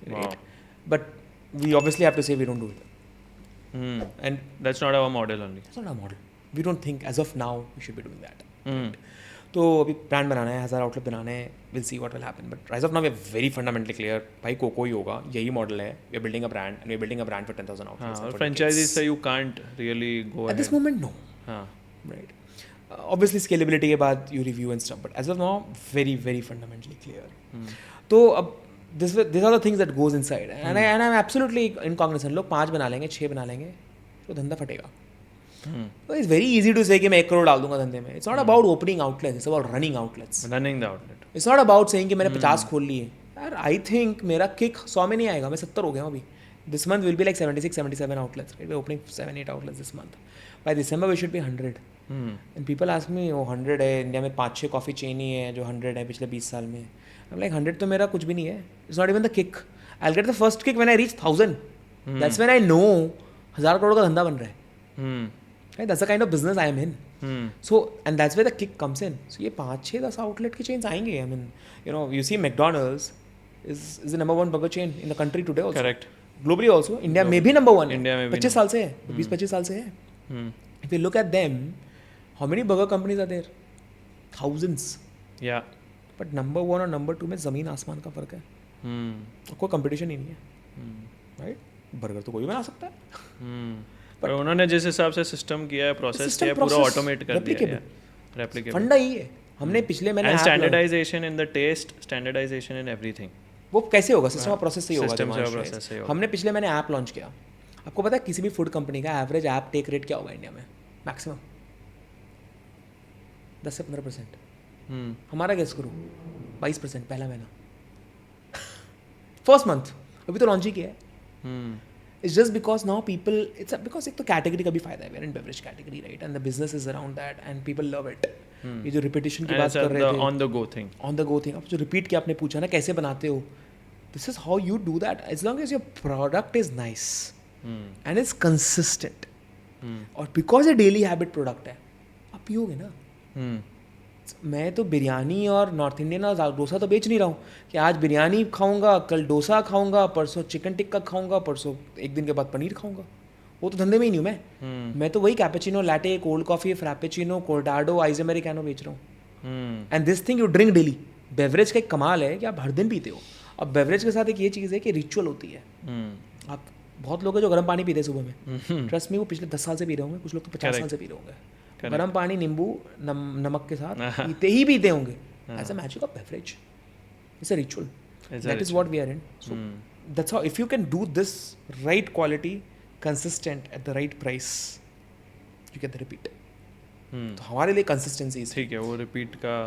Right? Wow. But we obviously have to say we don't do it. And that's not our model only. It's not our model. We don't think as of now we should be doing that. तो अभी brand बनाना है, 1000 outlet बनाने हैं, we'll see what will happen. But as of now we are very fundamentally clear. भाई cocoa ही होगा, यही model है. We are building a brand and we are building a brand for 10,000 outlets. हाँ, और franchises से you can't really go ahead. At this moment, no. हाँ. Right. Obviously scalability के बाद you review and stuff, but as of now very very fundamentally clear. तो अब these are the things that goes inside, and I'm absolutely incognizant. लोग 5 बना लेंगे, 6 बना लेंगे, तो धंधा फटेगा. So it's very easy to say कि मैं 1 करोड़ डाल दूंगा धंधे में. It's not about opening outlets, it's about running outlets. Running the outlet. It's not about saying कि मैंने 50 खोल लिए. यार I think मेरा किक 100 में नहीं आएगा, मैं 70 हो गया हूँ अभी. This month will be like 76-77 outlets. Right? We're opening 7-8 outlets this month. By December we should be 100. And people ask me, 100 है, इंडिया में 5-6 कॉफ़ी चेन ही है जो 100 है पिछले 20 साल में. I'm like 100 तो मेरा कुछ भी नहीं है. It's not even the kick. I'll get the first kick when I reach 1000. That's when I know 1000 crore का धंधा बन रहा है. Right? That's the kind of business I am in. So and that's where the kick comes in. So ये 5-6-10 outlet की chains आएंगे. I mean, you know, you see McDonald's is the number one burger chain in the country today also. Correct. Globally also. India में भी number one है. India में भी 25 साल से है. 20-25 साल से है. If you look at them, how many burger companies are there? Thousands. Yeah. But number one और number two में ज़मीन आसमान का फ़र्क है. कोई कंपटीशन ही नहीं है. राइट? बर्गर तो कोई बना सकता है. पर उन्होंने जिस हिसाब से सिस्टम किया है, प्रोसेस किया है, पूरा ऑटोमेट कर दिया है. रेप्लिकेबल. फंडा ही है. हमने पिछले मैंने and standardisation in the taste, standardisation in everything. वो कैसे होगा? सिस्टम ऑफ प्रोसेस से ही होगा. सिस्टम से प्रोसेस से होगा. हमने पिछले मैंने ऐप लॉन्च किया. आपको पता है किसी भी फूड कंपनी का एवरेज ऐप टेक रेट क्या होगा इंडिया में? मैक्सिमम 10 से 15%. हमारा गेस करो 22% पहला महीना. फर्स्ट मंथ अभी तो लॉन्च ही किया है. It's just because now people, it's because एक तो कैटेगरी का भी फायदा है. We are in beverage category, right? And the business is around that and people love it. ये जो repetition की बात कर रहे थे. On the go thing. On the go thing. अब जो repeat के आपने पूछा ना कैसे बनाते हो? This is how you do that. As long as your product is nice and it's consistent. और because ये daily habit product है, आप पियोगे ना. मैं तो बिरयानी और नॉर्थ इंडियन और डोसा तो बेच नहीं रहा हूँ कि आज बिरयानी खाऊंगा, कल डोसा खाऊंगा, परसों चिकन टिक्का खाऊंगा, परसों एक दिन के बाद पनीर खाऊंगा. वो तो धंधे में ही नहीं हूँ मैं. मैं तो वही cappuccino, latte, cold coffee, frappuccino, cortado, ice americano बेच रहा हूँ. And this thing you drink daily. Beverage का एक कमाल है कि आप हर दिन पीते हो. अब बेवरेज के साथ एक ये चीज़ है कि रिचुअल होती है. आप बहुत लोग हैं जो गर्म पानी पीते हैं सुबह में. ट्रस्ट मी, वो पिछले 10 साल से पी रहे होंगे. कुछ लोग तो 50 साल से पी रहे होंगे. गर्म पानी नींबू नमक के साथ पीते होंगे. As a magic of beverage. It's a ritual. That is what we are in. So that's how if you can do this right quality, consistent at the right price, you get the repeat. तो हमारे लिए consistency ठीक है. वो repeat का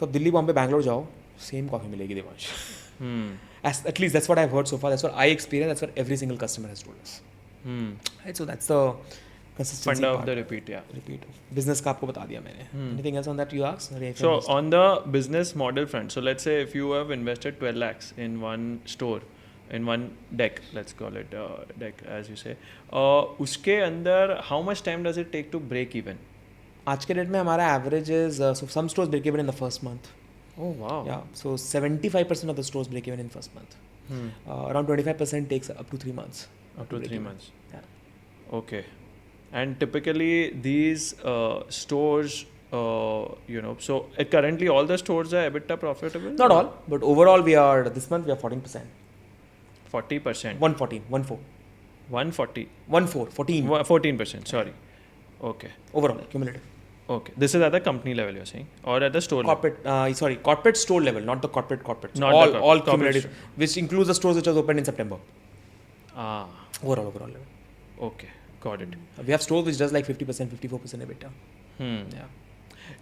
तो दिल्ली, बॉम्बे, बैंगलोर जाओ, same coffee मिलेगी Devansh. At least that's what I've heard so far. That's what I experienced. That's what every single customer has told us. Right? So that's the consistency funda part. of the repeat. Yeah. Repeat. Business का आपको बता दिया मैंने. Anything else on that you asked? So on the business model front, so let's say if you have invested 12 lakhs in one store, in one deck, let's call it deck as you say, उसके अंदर how much time does it take to break even? आज के date में हमारा average is so some stores break even in the first month. Oh wow. Yeah. So 75% of the stores break even in first month. Around 25% takes up to 3 months. Up to 3 months. Yeah. Okay. And typically these stores, so currently all the stores are EBITDA profitable? Not all, but overall this month we are 14%. 40%. 114. 140. 14. 14%, sorry. Okay. Overall, cumulative. Okay. This is at the company level you're saying? Or at the store level? Corporate store level, not the corporate. Not all cumulative, which includes the stores which was opened in September. Overall level. Okay. Got it. We have stores which does like 50%, 54% EBITDA.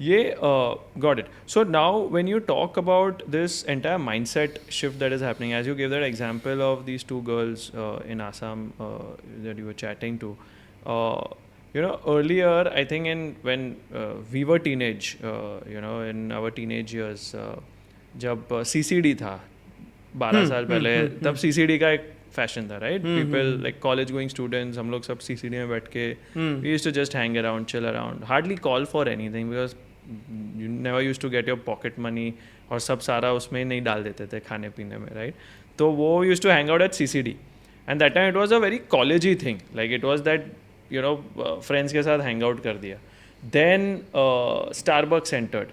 Yeah. Got it. So now when you talk about this entire mindset shift that is happening, as you gave that example of these two girls in Assam that you were chatting to, earlier I think when we were teenage, in our teenage years, जब CCD था 12 साल पहले, तब CCD का एक fashion था, right? People like college going students, हम लोग सब CCD में बैठ के we used to just hang around, chill around, hardly call for anything because you never used to get your pocket money, और सब सारा उसमें नहीं डाल देते थे खाने पीने में, राइट? तो वो used to hang out at CCD, and that time it was a very collegey thing, like it was that friends के साथ hang out कर दिया. Then Starbucks entered,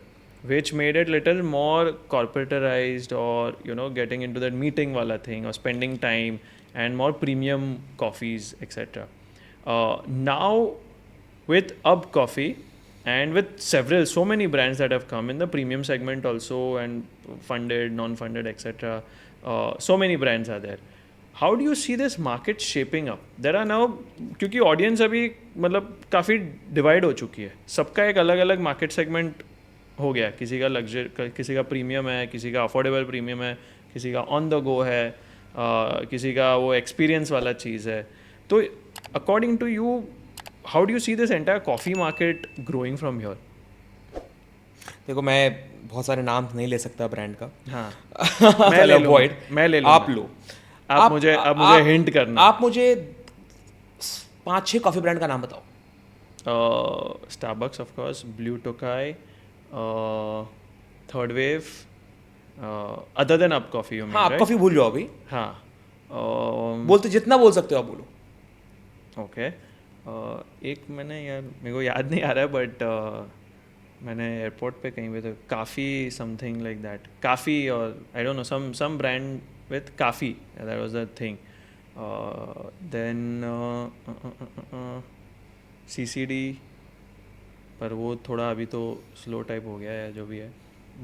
which made it little more corporatized, or getting into that meeting wala thing, or spending time and more premium coffees, etc. Now with Up Coffee and with so many brands that have come in the premium segment also, and funded, non-funded, etc. So many brands are there. How do you see this market shaping up? There are now, क्योंकि audience अभी मतलब काफ़ी divide हो चुकी है, सबका एक अलग अलग मार्केट सेगमेंट हो गया. किसी का लग्जरी, किसी का प्रीमियम है, किसी का अफोर्डेबल प्रीमियम है, किसी का ऑन द गो है, किसी का वो एक्सपीरियंस वाला चीज़ है. तो according to you, how do you see this entire coffee market growing from here? देखो, मैं बहुत सारे नाम नहीं ले सकता ब्रांड का. हाँ मैं ले लूँ, Avoid. मैं ले लूँ. आप लो. आप मुझे हिंट करना. आप मुझे 5-6 कॉफी ब्रांड का नाम बताओ. Starbucks of course, Blue Tokai, Third Wave, other than Up Coffee you mean, हाँ, आप right? कॉफी भूल जाओ अभी. हाँ. बोलते जितना बोल सकते हो आप बोलो. ओके. एक मैंने यार मेरे को याद नहीं आ रहा है बट मैंने एयरपोर्ट पे कहीं पे तो काफ़ी समथिंग लाइक दैट, काफ़ी और I don't know some brand with coffee, that was the thing. Then CCD, पर वो थोड़ा अभी तो स्लो टाइप हो गया है जो भी है.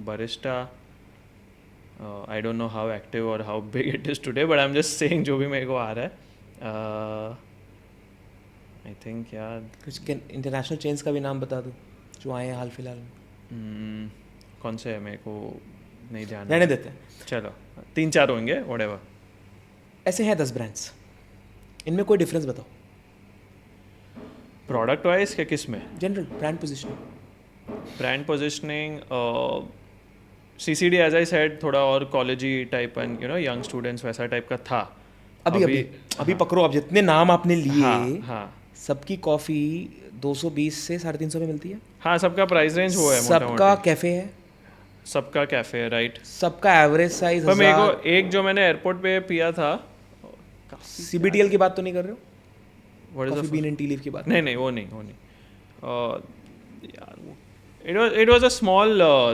Barista, I don't know how active और how big it is today, but I am just saying जो भी मेरे को आ रहा है. आई थिंक यार कुछ इंटरनेशनल चेन्स का भी नाम बता दो जो आए हैं हाल फिलहाल में. कौन से है मेरे को नहीं ध्यान. रहने देते हैं. चलो 3-4 होंगे व्हाटएवर. ऐसे हैं 10 ब्रांड्स, इनमें कोई डिफरेंस बताओ. प्रोडक्ट वाइज क्या किस में? General brand positioning. Brand positioning, CCD as I said थोड़ा और कॉलेजी type and you know young students वैसा टाइप का था. अभी पकड़ो. अब जितने नाम आपने लिए, हाँ सबकी कॉफी 220 से 350 में मिलती है. हाँ, सबका प्राइस रेंज वो है सबका कैफे है, सबका कैफे है, राइट. सबका एवरेज साइज. पर मेरे को एक जो मैंने एयरपोर्ट पे पिया था, CBTL की बात तो नहीं कर रहे हो? What is coffee bean and T leaf की बात. नहीं वो नहीं. It was a small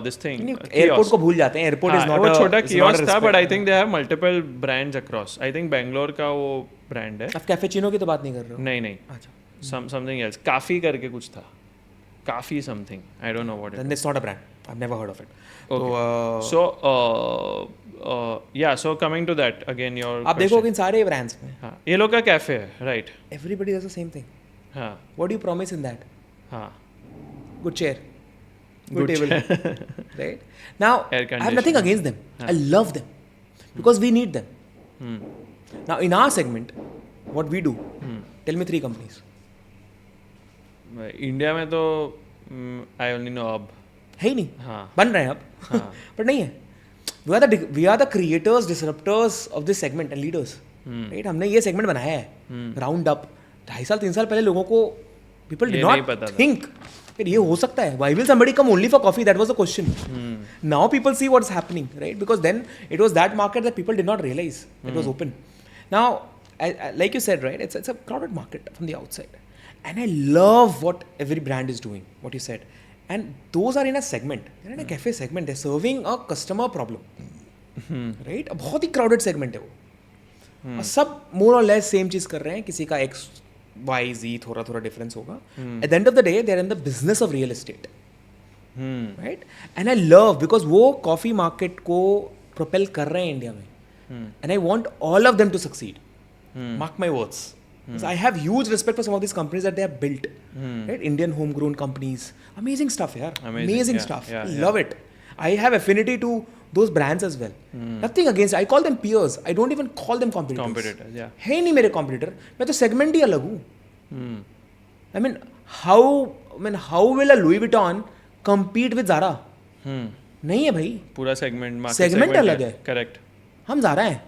this thing. Airport को भूल जाते हैं. एयरपोर्ट इज नॉट वो छोटा कियोस्क था, but I think they have multiple brands across. I think Bangalore का वो ब्रांड है. आप कैफेचिनो की तो बात नहीं कर रहे हो? नहीं. अच्छा. समथिंग एल्स, काफी करके कुछ था, काफी something, I don't know what Then it's not a brand. I've never heard of it. So coming to that again, your आप देखोगे इन सारे ब्रांड्स में हाँ, ये लोग का कैफे है, right. everybody does the same thing. हाँ What do you promise in that? हाँ. Good chair, good Good table, right? Now Air I have nothing against them. हाँ. I love them because we need them. Now in our segment, what we do? Tell me 3 companies. India में तो I only no अब. है ही नहीं. हाँ. बन रहे हैं अब. हाँ. but नहीं है. we are the creators, disruptors of this segment and leaders. Right? हमने ये segment बनाया है. Round up 2.5-3 साल पहले लोगों को people did not think कि ये हो सकता है. Why will somebody come only for coffee? That was the question. Now people see what's happening, right? Because then it was that market that people did not realize it was open. Now, like you said, right? It's a crowded market from the outside, and I love what every brand is doing. What you said, and those are in a segment. They're in a cafe segment. They're serving a customer problem, right? बहुत ही crowded segment है वो. और सब more or less same चीज कर रहे हैं. किसी का X, Y, Z थोड़ा डिफरेंस होगा. At the end of the day, they're in the business of real estate, right? And I love because वो coffee market को propel कर रहे हैं इंडिया में. And I want all of them to succeed. Mark my words. Because I have huge respect for some of these companies that they have built, right? Indian homegrown companies, amazing stuff, yaar. Amazing yeah, stuff. yeah, Love it. I have affinity to those brands as well. Nothing against. I call them peers. I don't even call them competitors. Yeah. है नहीं मेरे competitor. मैं तो segment ही अलग हूँ. I mean, how will a Louis Vuitton compete with Zara? नहीं है भाई. पूरा सेगमेंट Segment अलग है. करेक्ट. हम Zara हैं.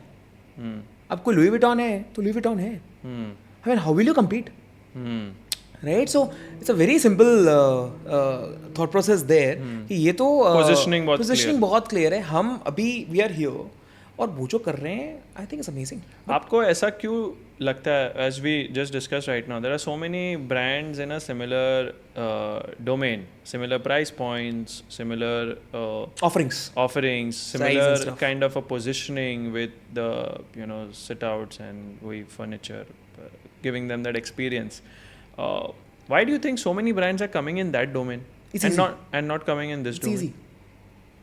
अब कोई Louis Vuitton है तो Louis Vuitton है. I mean, how will you compete? Right? So it's a very simple thought process there. कि ये तो positioning बहुत clear है. हम अभी we are here और वो जो कर रहे हैं I think it's amazing. आपको ऐसा क्यों लगता है, as we just discussed right now, there are so many brands in a similar domain, similar price points, similar offerings, similar kind of a positioning with the sit outs and furniture, giving them that experience. Why do you think so many brands are coming in that domain and not coming in this domain? It's easy.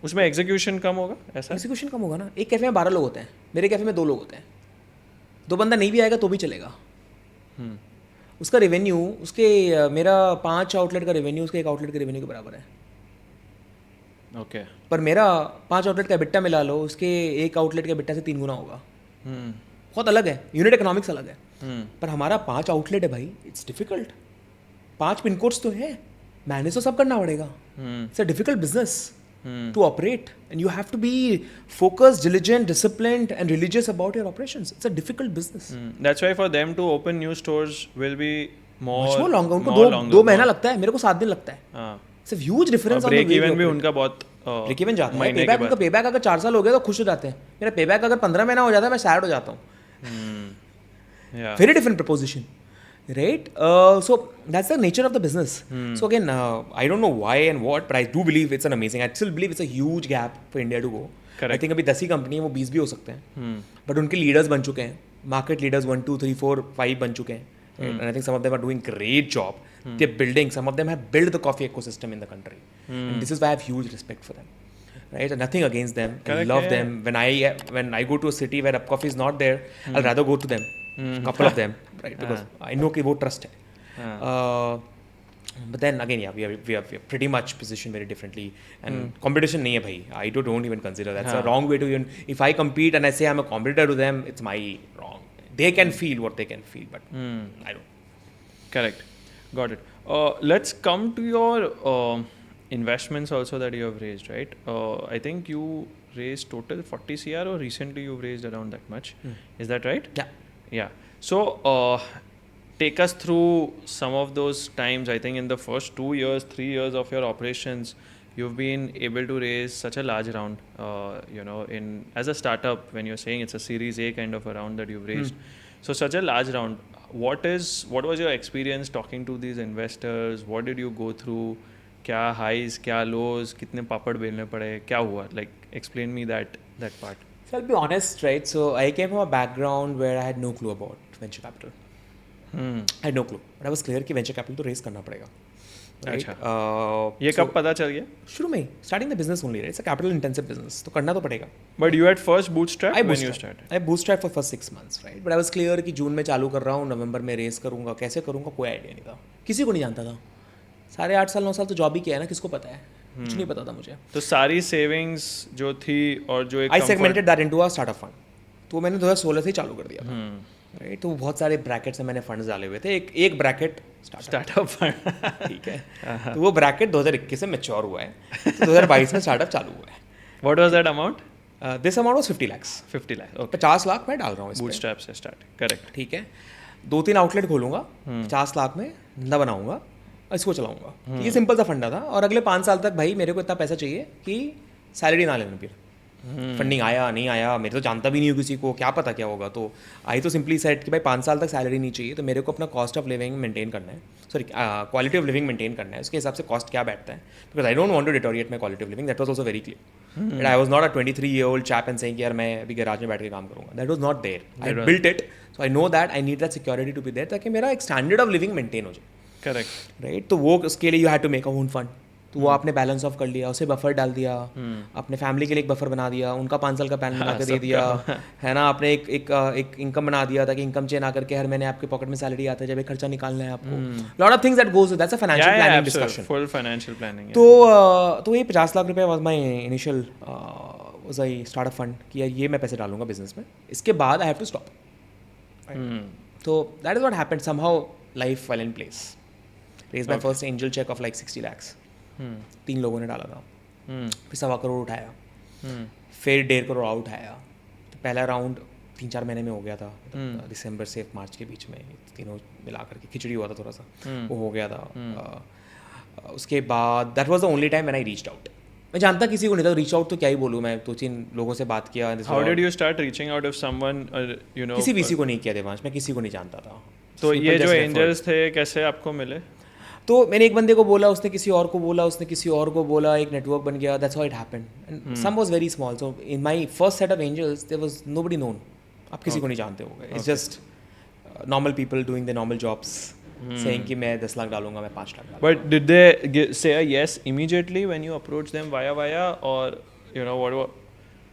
उसमें execution कम होगा ऐसा? Execution कम होगा ना. एक cafe में 12 लोग होते हैं, मेरे कैफे में 2 लोग होते हैं. 2 बंदा नहीं भी आएगा तो भी चलेगा. उसका रेवेन्यू मेरा 5 आउटलेट का रेवेन्यू उसके 1 आउटलेट के रेवेन्यू के बराबर है. ओके. पर मेरा 5 आउटलेट का बिट्टा मिला लो, उसके 1 आउटलेट के बिट्टा से 3 गुना होगा. बहुत अलग है. यूनिट इकोनॉमिक्स अलग है. पर हमारा 5 आउटलेट है भाई. It's difficult. 5 पिन कोड्स तो है, मैनेज तो सब करना पड़ेगा. It's a difficult business. to operate, and you have to be focused, diligent, disciplined, and religious about your operations. It's a difficult business. That's why for them to open new stores will be more Much more longer. उनको more longer, दो महीना more- लगता है, मेरे को 7 दिन लगता है. हाँ. It's a huge difference on the break way इवन we भी operate. उनका बहुत ब्रेक इवन जाता है. महीने के पेबैक उनका बाद. पेबैक अगर 4 साल हो गया तो खुश हो जाते हैं. मेरा पेबैक अगर 15 महीना हो जाता है मैं सैड हो जाता हूँ. Yeah. Very different proposition, right? So that's the nature of the business. So again, I don't know why and what, but I do believe it's an amazing. I still believe it's a huge gap for India to go. Correct. I think अभी 10 ही company है, वो 20 भी हो सकते हैं. But उनके leaders बन चुके हैं. Market leaders 1, 2, 3, 4, 5 बन चुके हैं. And I think some of them are doing great job. They're building. Some of them have built the coffee ecosystem in the country. And this is why I have huge respect for them. Right? And nothing against them. I Correct, love yeah. them. When I go to a city where Up Coffee is not there, I'll rather go to them. Couple of them, right? Because I know कि वो trust है. But then again, yeah, we are pretty much positioned very differently. And competition नहीं है भाई. I don't even consider that's a wrong way to even. If I compete and I say I'm a competitor to them, it's my wrong. They can feel what they can feel, but I don't. Correct. Got it. Let's come to your investments also that you have raised, right? I think you raised total 40 CR or recently you've raised around that much. Is that right? Yeah. Yeah. So take us through some of those times. I think in the first 2 years, 3 years of your operations, you've been able to raise such a large round. In as a startup, when you're saying it's a Series A kind of a round that you've raised, so such a large round. What was your experience talking to these investors? What did you go through? क्या highs, क्या lows, कितने पापड़ बेलने पड़े, क्या हुआ? Like explain me that part. So I'll be honest, right? So I came from a background where I had no clue about venture capital. I had no clue. But I was clear कि venture capital तो raise करना पड़ेगा. Right? अच्छा. ये कब पता चल गया? शुरू में starting the business only, right? It's a capital intensive business. तो करना तो पड़ेगा. But you had first bootstrap I when you bootstrapped. started. I bootstrapped for first 6 months, right? But I was clear कि जून में चालू कर रहा हूँ, नवंबर में रेस करूँगा, कैसे करूँगा कोई आइडिया नहीं था. किसी को नहीं जानता था. साढ़े 8 साल 9 साल तो जॉब ही किया है ना, किसको पता है? कुछ नहीं पता था मुझे. तो सारी सेविंग्स जो थी और जो एक I segmented that into a startup fund. तो मैंने 2016 से ही चालू कर दिया था. राइट, तो बहुत सारे ब्रैकेट्स में मैंने फंड्स डाले हुए थे. एक ब्रैकेट स्टार्टअप फंड. ठीक है. तो वो ब्रैकेट 2021 में मैच्योर हुआ है. तो 2022 में स्टार्टअप चालू हुआ है. What was that amount? This amount was 50 lakhs. 50 lakh. Okay. 50 lakh मैं डाल रहा हूँ इस पे. बूटस्ट्रैप से स्टार्ट. करेक्ट. ठीक है. 2-3 आउटलेट खोलूंगा, 50 लाख में धंधा बनाऊंगा, इसको चलाऊंगा. ये सिंपल सा फंडा था. और अगले 5 साल तक भाई मेरे को इतना पैसा चाहिए कि सैलरी ना लेना फिर. फंडिंग आया नहीं आया मेरे तो जानता भी नहीं हूँ किसी को, क्या पता क्या होगा. तो आई तो सिंपली सेट कि भाई 5 साल तक सैलरी नहीं चाहिए, तो मेरे को अपना कॉस्ट ऑफ लिविंग मेंटेन करना है, sorry quality of living maintain करना है. उसके हिसाब से कॉस्ट क्या बैठता है, because I don't want to deteriorate my quality of living. That was also very clear. But I was not a 23-year-old chap and saying कि यार मैं अभी गैराज में बैठ के काम करूँगा. That was not there. I built it, so I know that I need that security to be there, ताकि मेरा एक स्टैंडर्ड ऑफ लिविंग मेंटेन हो जाए. करेक्ट. राइट. तो वो उसके लिए you have to make a own fund. तो वो आपने बैलेंस ऑफ कर लिया, उसे बफर डाल दिया, अपने फैमिली के लिए एक बफर बना दिया, उनका 5 साल का प्लान बना के दे दिया, है ना. आपने एक इनकम बना दिया ताकि इनकम चेन आकर के हर महीने आपके पॉकेट में सैलरी आता है जब एक खर्चा निकालना है आपको. Lot of things that goes, that's a financial planning discussion. Full financial planning. तो ये 50 लाख रुपए was my initial was I startup fund कि यार ये मैं पैसे डालूंगा बिजनेस में. इसके बाद आई हैव टू स्टॉप. तो that is what happened. Somehow life fell in place. Raise my first angel cheque of like 60 lakhs. 3 लोगों ने डाला था. फिर 1.25 करोड़ उठाया, फिर 1.5 करोड़ और उठाया. तो पहला राउंड 3-4 महीने में हो गया था. दिसंबर से मार्च के बीच में तीनों मिला करके खिचड़ी हुआ था थोड़ा सा, वो हो गया था. उसके बाद that was the only time when I reached out. मैं जानता किसी को नहीं था. रीच आउट तो क्या ही बोलूँ मैं. 2-3 लोगों से बात किया. How did you start reaching out if someone किसी वीसी को नहीं किया देवांश. मैं किसी को नहीं जानता था. तो ये जो एंजल्स थे कैसे आपको मिले? तो मैंने एक बंदे को बोला, उसने किसी और को बोला, उसने किसी और को बोला, एक नेटवर्क बन गया. That's how it happened. And some was very small. So in my first set of angels there was nobody known. आप किसी को नहीं जानते होगे. It's just normal people doing the normal jobs saying कि मैं 10 लाख डालूंगा, मैं 5 लाख डालूंगा. बट डिड दे से अ yes immediately when you approached them via or what?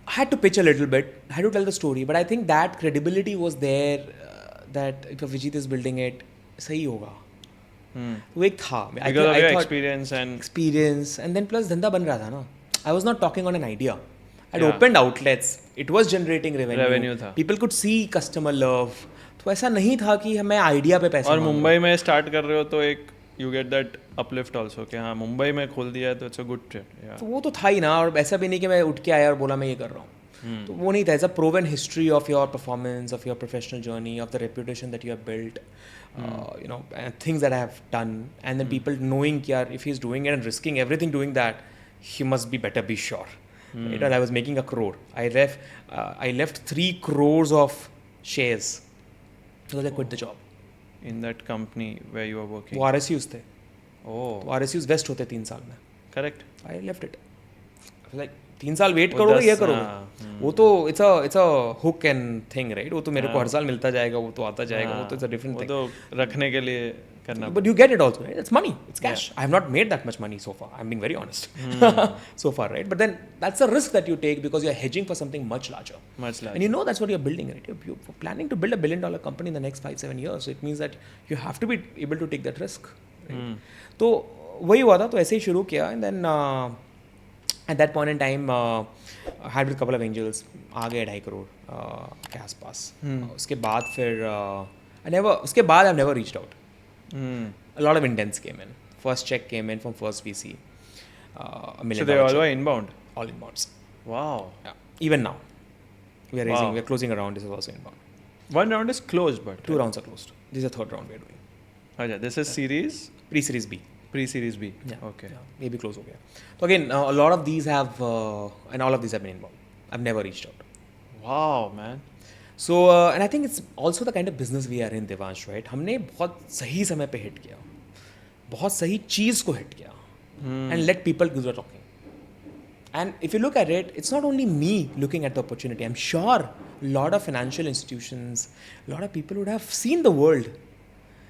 I had to pitch a little bit. I had to tell the story, but I think that credibility was there that if Vijit is building it, सही होगा. वो एक था. Because of your experience and then plus धंधा बन रहा था ना. I was not talking on an idea. I'd opened outlets. It was generating revenue था. People could see customer love. तो ऐसा नहीं था कि मैं आइडिया पे पैसे. और मुंबई में स्टार्ट कर रहे हो तो एक you get that uplift also कि हाँ मुंबई में खोल दिया है तो it's a good trip. Yeah. तो वो तो था ही ना, और ऐसा भी नहीं कि मैं उठ के आया और बोला मैं ये कर रहा हूँ, तो वो नहीं था. It's a proven history of your performance, of your professional journey, of the reputation that you have built, you know, and things that I have done, and then people knowing कि यार if he is doing it and risking everything doing that, he must be better, be sure. Right? And I was making 1 crore. I left 3 crores of shares because I quit the job. In that company where you were working. वो RSUs थे, Oh, तो RSUs waste होते 3 साल में. correct. I left it. Like 3 साल wait वो करोगे 10, ये करोगे, हाँ, वो तो it's a hook and thing, right. वो तो मेरे को हर साल मिलता जाएगा, वो तो आता जाएगा, वो तो इट्स अ डिफरेंट वो थिंग. तो रखने के लिए करना. But you get it also, right? It's money, it's cash. I have not made that much money so far. I'm being very honest. So far, right? But then that's a risk that you take because you're hedging for something much larger. Much larger. And you know that's what you're building, right? You're planning to build $1 billion company in the next 5-7 years. So it means that you have to be able to take that risk. Right? तो वही हुआ था, तो ऐसे ही शुरू किया. And then at that point in time, I had with a couple of angels, आ गए 2.5 करोड़ के आसपास. उसके बाद फिर उसके बाद I've never reached out. A lot of intents came in. First check came in from first VC. $1 million. So they all check. were inbound. All inbounds. Wow. Yeah. Even now, we are raising. Wow. We are closing a round. This is also inbound. One round is closed, but 2 rounds are closed. This is the 3rd round we are doing. Okay, this is series Pre-series B. pre-series B. Yeah. Okay. Yeah. Maybe close हो गया. So again, a lot of these have, and all of these have been inbound. I've never reached out. Wow, man. So and I think it's also the kind of business we are in, Devansh, right? हमने बहुत सही समय पे hit किया, बहुत सही चीज़ को hit किया, and let people do the talking. And if you look at it, it's not only me looking at the opportunity. I'm sure a lot of financial institutions, a lot of people would have seen the world.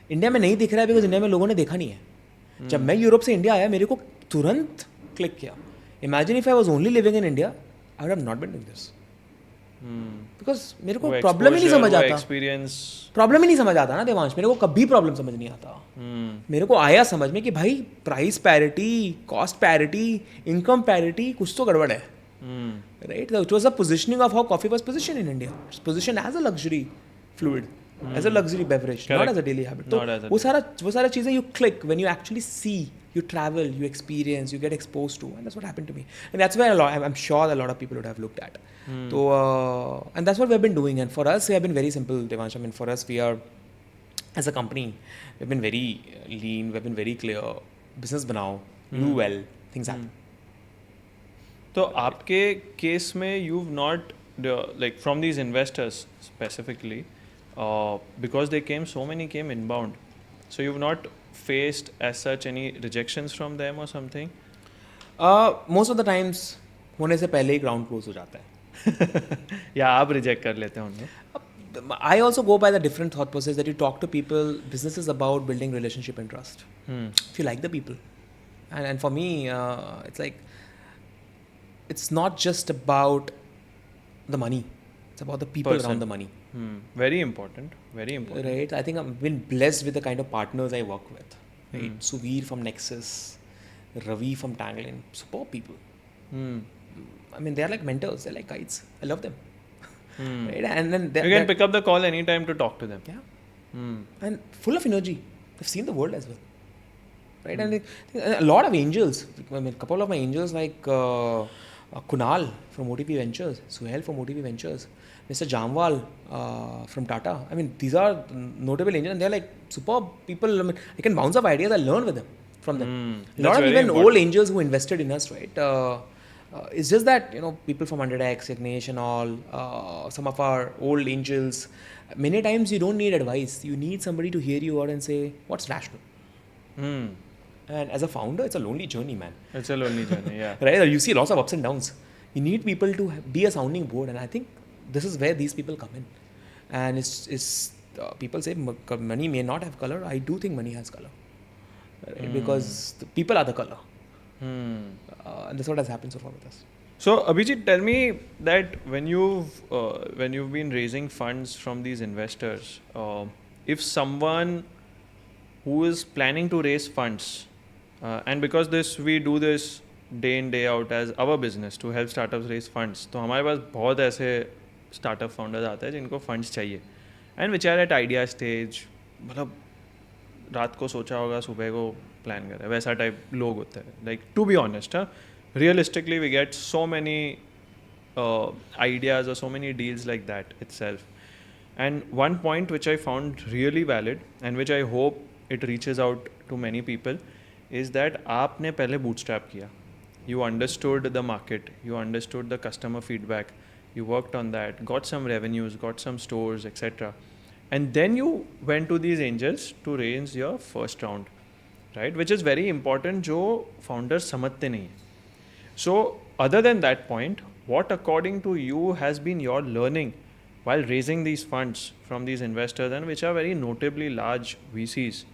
India में नहीं दिख रहा है because India में लोगों ने देखा नहीं है. जब मैं यूरोप से इंडिया आया, मेरे को तुरंत क्लिक किया. Imagine if I was only living in India, I would have not been doing this. Because मेरे को वो प्रॉब्लम ही नहीं समझ exposure, वो आता. experience. प्रॉब्लम ही नहीं समझ आता ना देवांश, मेरे को कभी प्रॉब्लम समझ नहीं आता. मेरे को आया समझ में कि भाई price parity, cost parity, income parity, कुछ तो गड़बड़ है. Right. It was a positioning of how coffee was position in India. It's position as a luxury fluid, as a luxury beverage, not as a daily habit. तो वो सारा चीज़ें you click when you actually see, you travel, you experience, you get exposed to, and that's what happened to me. And that's where I'm sure a lot of people would have looked at. So, and that's what we've been doing. And for us, we have been very simple, Devansh. I mean, for us, we are, as a company, we've been very lean, we've been very clear. Business banao, do well, things happen. तो आपके case में you've not like from these investors specifically, because they came, so many came inbound. So you've not faced as such any rejections from them or something? Most of the times होने से पहले ही ground close हो जाता है. या आप reject कर लेते हैं उनको? I also go by the different thought process that you talk to people. Business is about building relationship and trust. If you like the people, and for me, it's like it's not just about the money. It's about the people around the money. Very important. Very important. Right. I think I've been blessed with the kind of partners I work with. Right. Suvir from Nexus, Ravi from Tanglin, superb people. I mean, they're like mentors. They're like guides. I love them. Right. And then you can pick up the call anytime to talk to them. Yeah. And full of energy. They've seen the world as well. Right. And a lot of angels. I mean, a couple of my angels like Kunal from OTP Ventures, Suhail from OTP Ventures, Mr. Jamwal from Tata. I mean, these are notable angels, and they're like superb people. I mean, I can bounce off ideas. I learn with them, from them. A lot of even old angels who invested in us, right? It's just that, you know, people from 100x, Ignish and all, some of our old angels, many times you don't need advice. You need somebody to hear you out and say, what's rational? And as a founder, it's a lonely journey, man. It's a lonely journey, yeah. Right? You see lots of ups and downs. You need people to be a sounding board, and I think this is where these people come in. And it's people say money may not have color. I do think money has color, right? Because the people are the color. And that's what has happened so far with us. So Abhijit, tell me that when you've been raising funds from these investors, if someone who is planning to raise funds, and because we do this day in day out as our business to help startups raise funds, तो हमारे पास बहुत ऐसे startup founders आते हैं जिनको funds चाहिए, and which are at idea stage, मतलब रात को सोचा होगा सुबह को प्लान करें, वैसा टाइप लोग होते हैं. Like to be honest, realistically we get so many ideas or so many deals like that itself. And one point which I found really valid and which I hope it reaches out to many people is that आपने पहले bootstrap किया. You understood the market, you understood the customer feedback, you worked on that, got some revenues, got some stores, etc. And then you went to these angels to raise your first round, right? Which is very important, जो founders समझते नहीं हैं. So, other than that point, what according to you has been your learning while raising these funds from these investors, and which are very notably large VCs,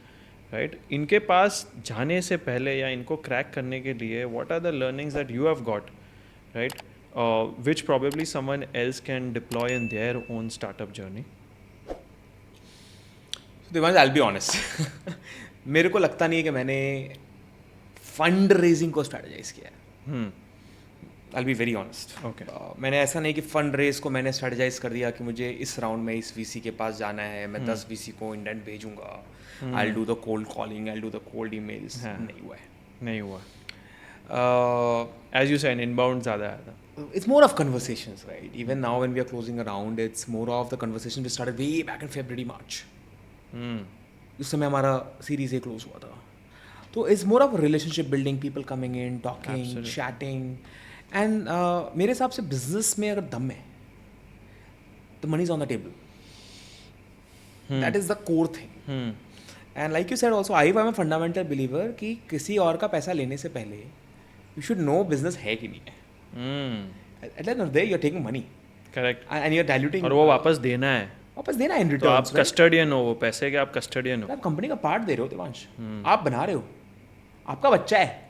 right? इनके पास जाने से पहले या इनको क्रैक करने के लिए what are the learnings that you have got, right? Which probably someone else can deploy in their own startup journey. So Devansh, I'll be honest. मेरे को लगता नहीं है कि मैंने फंड रेजिंग को स्ट्रेटेजाइज किया है. I'll be very honest. Okay. मैंने ऐसा नहीं कि फंड रेज को मैंने स्ट्रेटेजाइज कर दिया कि मुझे इस राउंड में इस वीसी के पास जाना है, मैं 10 वीसी को इंडेंट भेजूंगा, I'll do the cold calling, I'll do the cold emails. नहीं हुआ है. नहीं हुआ. As you said, inbound ज़्यादा आया था. It's more of conversations, right? Even now when we are closing a round, it's more of the conversation we started way back in February, March. उस समय हमारा सीरीज ए क्लोज हुआ था. तो it's more of a relationship building, people coming in, talking, Absolutely. chatting. And मेरे हिसाब से business में अगर दम है, the money is on the table. That is the core thing. And like you said also, I am a fundamental believer कि किसी और का पैसा लेने से पहले you should know business है कि नहीं है. At the end of the day, you're taking money. Correct. And you're diluting. और वो वापस देना है. वापस देना है in तो आप returns. right? कस्टडियन हो, वो पैसे के आप कस्टडियन हो. आप कंपनी का पार्ट दे रहे हो देवांश. आप बना रहे हो. आपका बच्चा है.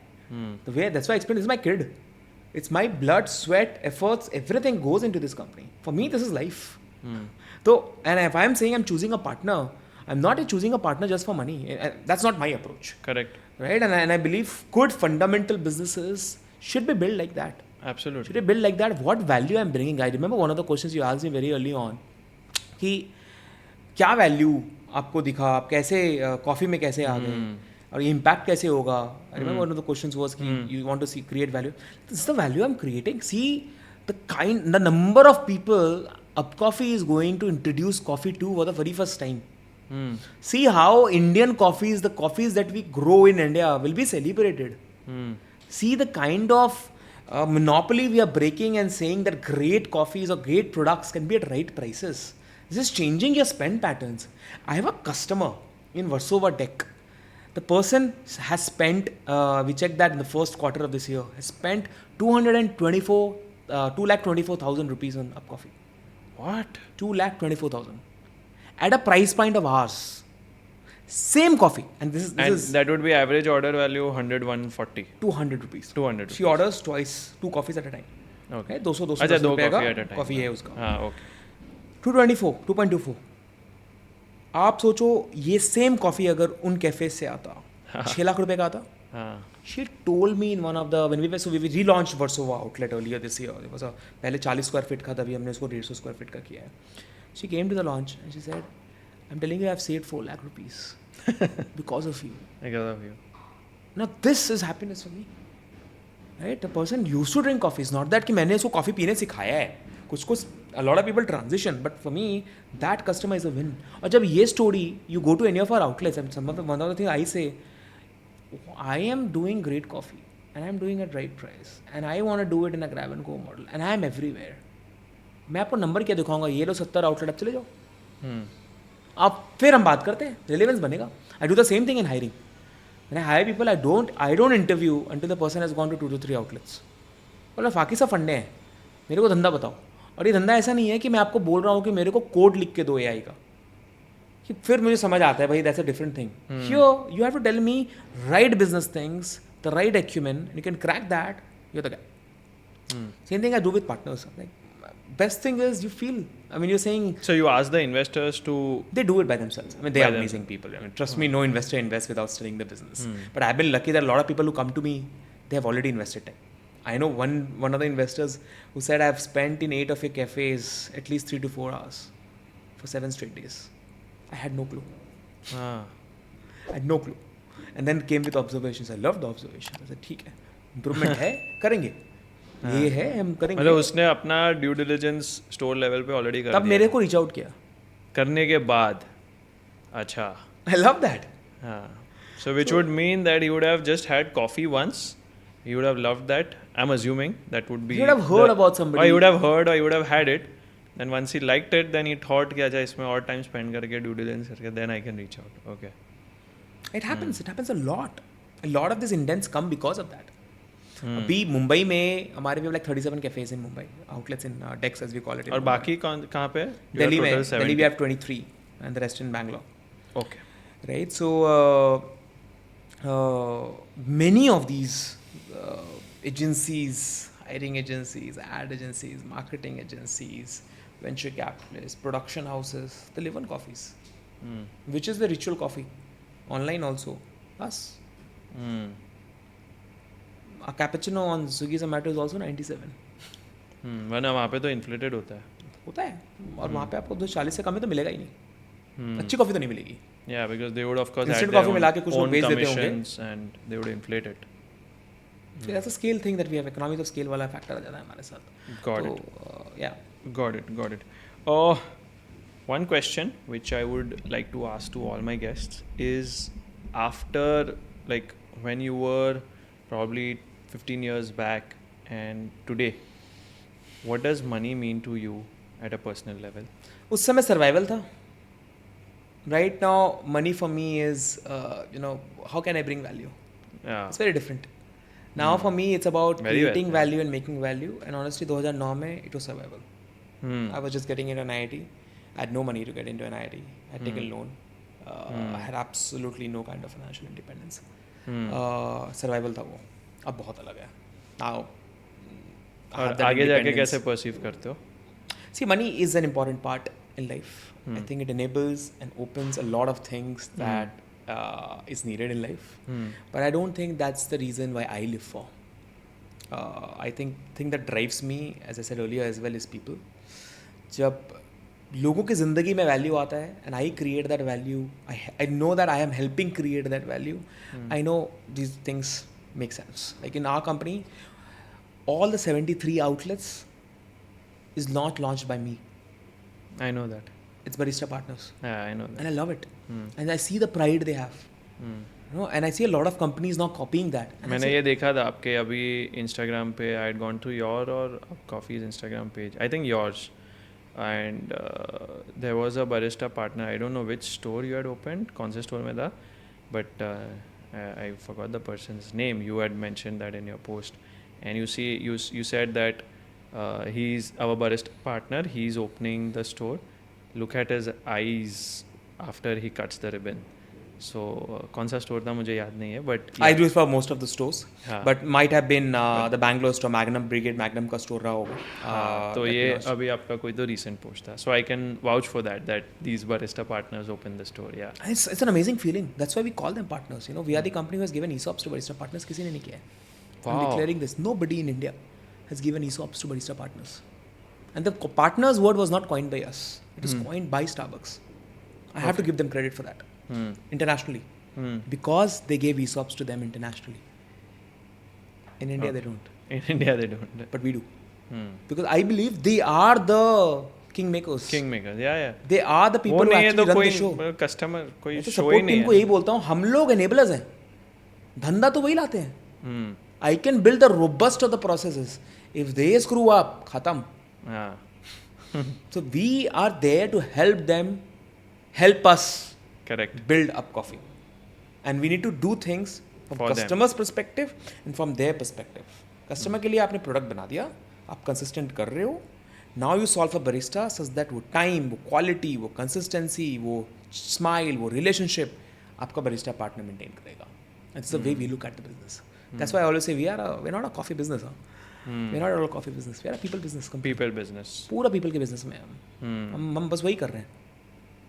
The way that's why I explained, this is my kid. It's my blood, sweat, efforts, everything goes into this company. For me, this is life. So, and if I'm saying I'm choosing a partner, I'm not choosing a partner just for money. That's not my approach. Correct. Right? And I believe good fundamental businesses should be built like that. Absolutely. Should be built like that. What value I'm bringing? I remember one of the questions you asked me very early on. कि क्या value आपको दिखा, आप कैसे coffee में कैसे आ गए और ये इम्पैक्ट कैसे होगा. I remember one of the questions was कि you want to see create value. This is the value I am creating. See the number of people Up Coffee is going to introduce coffee to for the very first time. See how Indian coffees, the coffees that we grow in India, will be celebrated. See the kind of monopoly we are breaking and saying that great coffees or great products can be at right prices. This is changing your spend patterns. I have a customer in Versova Tech. The person has spent, we checked that in the first quarter of this year, has spent 2,24,000 rupees on Up Coffee. What? 2,24,000 at a price point of ours. Same coffee, and this And is that would be average order value 100, 140. 200 rupees. 200 She orders twice, 2 coffees at a time. Okay. 200 अच्छा, 2 रुपए coffee का at a time. Coffee है उसका. हाँ, okay. 224. आप सोचो ये same coffee अगर उन कैफे से आता 6 लाख रुपए का आता. हाँ. She told me in one of the when we relaunched Versova outlet earlier this year. It was पहले 40 square feet का था, अभी हमने उसको 150 square feet का किया है. She came to the launch and she said, "I'm telling you, I've saved 4 lakh rupees because of you." Because of you. Now this is happiness for me. Right? A person used to drink coffee. It's not that कि मैंने उसको coffee पीने सिखाया है. कुछ a lot of people transition, but for me that customer is a win. और जब ये story you go to any of our outlets, and one of the things I say, I am doing great coffee and I am doing it at right price and I want to do it in a grab and go model and I am everywhere. मैं आपको number क्या दिखाऊंगा, ये लो 70 outlet, अब चले जाओ. आप फिर हम बात करते हैं, रिलेवेंस बनेगा. I do the same thing in hiring. When I hire people, I don't interview until the person has gone to 2 to 3 outlets. बोला बाकी सब फंडे हैं, मेरे को धंधा बताओ. और ये धंधा ऐसा नहीं है कि मैं आपको बोल रहा हूँ कि मेरे को कोड लिख के दो AI का, कि फिर मुझे समझ आता है भाई that's a different thing. Here you have to tell me right business things, the right acumen, and you can crack that, you're the guy. Same thing I do with partners. Like best thing is you feel, I mean you're saying So you ask the investors to. they do it by themselves. I mean they By are them. amazing people. I mean trust me, no investor invests without studying the business. But I've been lucky that a lot of people who come to me, they have already invested time. I know one of the investors who said I've spent in 8 of your cafes at least 3 to 4 hours for 7 straight days. I had no clue. हाँ. I had no clue. And then came with observations. I loved the observations. I said, ठीक है, improvement है, करेंगे. ये है, हम करेंगे. मतलब उसने अपना ड्यू डिलिजेंस स्टोर लेवल पे ऑलरेडी कर तब दिया मेरे को रीच आउट किया. करने के बाद. अच्छा. I love that. हाँ. So which would mean that he would have just had coffee once. He would have loved that. I'm assuming that would be. He would have heard about somebody. Or he would have heard, or he would have had it. Then once he liked it, then he thought कि अच्छा इसमें और time spend करके due diligence करके then I can reach out. Okay. It happens. It happens a lot. A lot of these indents come because of that. अभी मुंबई में हमारे भी like 37 cafes in Mumbai, outlets in Dex as we call it. और बाकी कहाँ पे? Delhi में. Delhi we have 23 and the rest in Bangalore. Okay. Right. So many of these agencies, hiring agencies, ad agencies, marketing agencies, venture capitalists, production houses, they live on coffees. Which is the ritual coffee? Online also. Us. A cappuccino on Swiggy Zomato is also 97. वरना वहाँ पे तो inflated होता है. होता है. और वहाँ पे आपको 240 से कम में तो मिलेगा ही नहीं. अच्छी कॉफी तो नहीं मिलेगी. Yeah, because they would of course Instant add coffee मिला के their कुछ own लोग बेच देते होंगे. commissions and they would inflate it. So that's a scale thing that we have. Economies of scale वाला factor आ जाता है हमारे साथ. Got तो, it. Yeah. Got it. One question which I would like to ask to all my guests is, after, like, when you were probably 15 years back and today, what does money mean to you at a personal level? उस समय survival था. Right now, money for me is, how can I bring value? Yeah. It's very different. Now for me, it's about Very creating well. value and making value. And honestly, 2009 में it was survival. I was just getting into an IIT. I had no money to get into an IIT. I had taken loan. I had absolutely no kind of financial independence. Survival था वो. अब बहुत अलग है. Now, I have और that आगे जाके independence. कैसे perceive करते हो? See, money is an important part in life. I think it enables and opens a lot of things that is needed in life. But I don't think that's the reason why I live for. I think thing that drives me, as I said earlier as well, is people. जब लोगों की ज़िंदगी में value आता है and I create that value, I know that I am helping create that value. I know these things make sense. Like in our company, all the 73 outlets is not launched by me. I know that. It's Barista Partners. Yeah, I know that. And I love it. And I see the pride they have. You know, and I see a lot of companies now copying that. And I मैंने say, ये देखा था आपके अभी Instagram पे. I had gone to your और Coffee's Instagram page. I think yours. And there was a barista partner. I don't know which store you had opened. कौन से store में था? But I forgot the person's name. You had mentioned that in your post. And you said that he's our barista partner. He's opening the store. Look at his eyes after he cuts the ribbon. So कौन सा store था मुझे याद नहीं है, but I do it for most of the stores, हाँ. but might have been the Bangalore store, Magnum Brigade Magnum का store रहा होगा. हाँ, तो ये अभी आपका कोई तो recent post था. So I can vouch for that these barista partners open the store. Yeah. It's an amazing feeling. That's why we call them partners. You know, we are the company who has given ESOPs to barista partners. किसी ने नहीं किया है. I'm Wow. declaring this. Nobody in India has given ESOPs to barista partners. And the partners word was not coined by us. It was coined by Starbucks. I have to give them credit for that. Internationally. Because they gave ESOPs to them internationally. In India, they don't. In India they don't. But we do. Because I believe they are the kingmakers. Kingmakers. Yeah. They are the people वो who नहीं है actually तो run कोई the show. customer कोई मैं तो show ही support नहीं team को है. यही बोलता हूँ, हम लोग enablers हैं. धंधा तो वही लाते हैं. I can build the robust of the processes. If they screw up, khatam. हाँ. So we are there to help them, help us Correct. build up coffee. And we need to do things from For them. customers perspective and from their perspective. Customer के लिए आपने product बना दिया, आप consistent कर रहे हो. Now you solve for barista such that वो time, वो quality, वो consistency, वो smile, वो relationship आपका barista partner maintain करेगा. That's the way we look at the business. That's why I always say we're not a coffee business. We're not at all a coffee business. We're a people business company. People business. पूरा people के business में हम बस वही कर रहे हैं.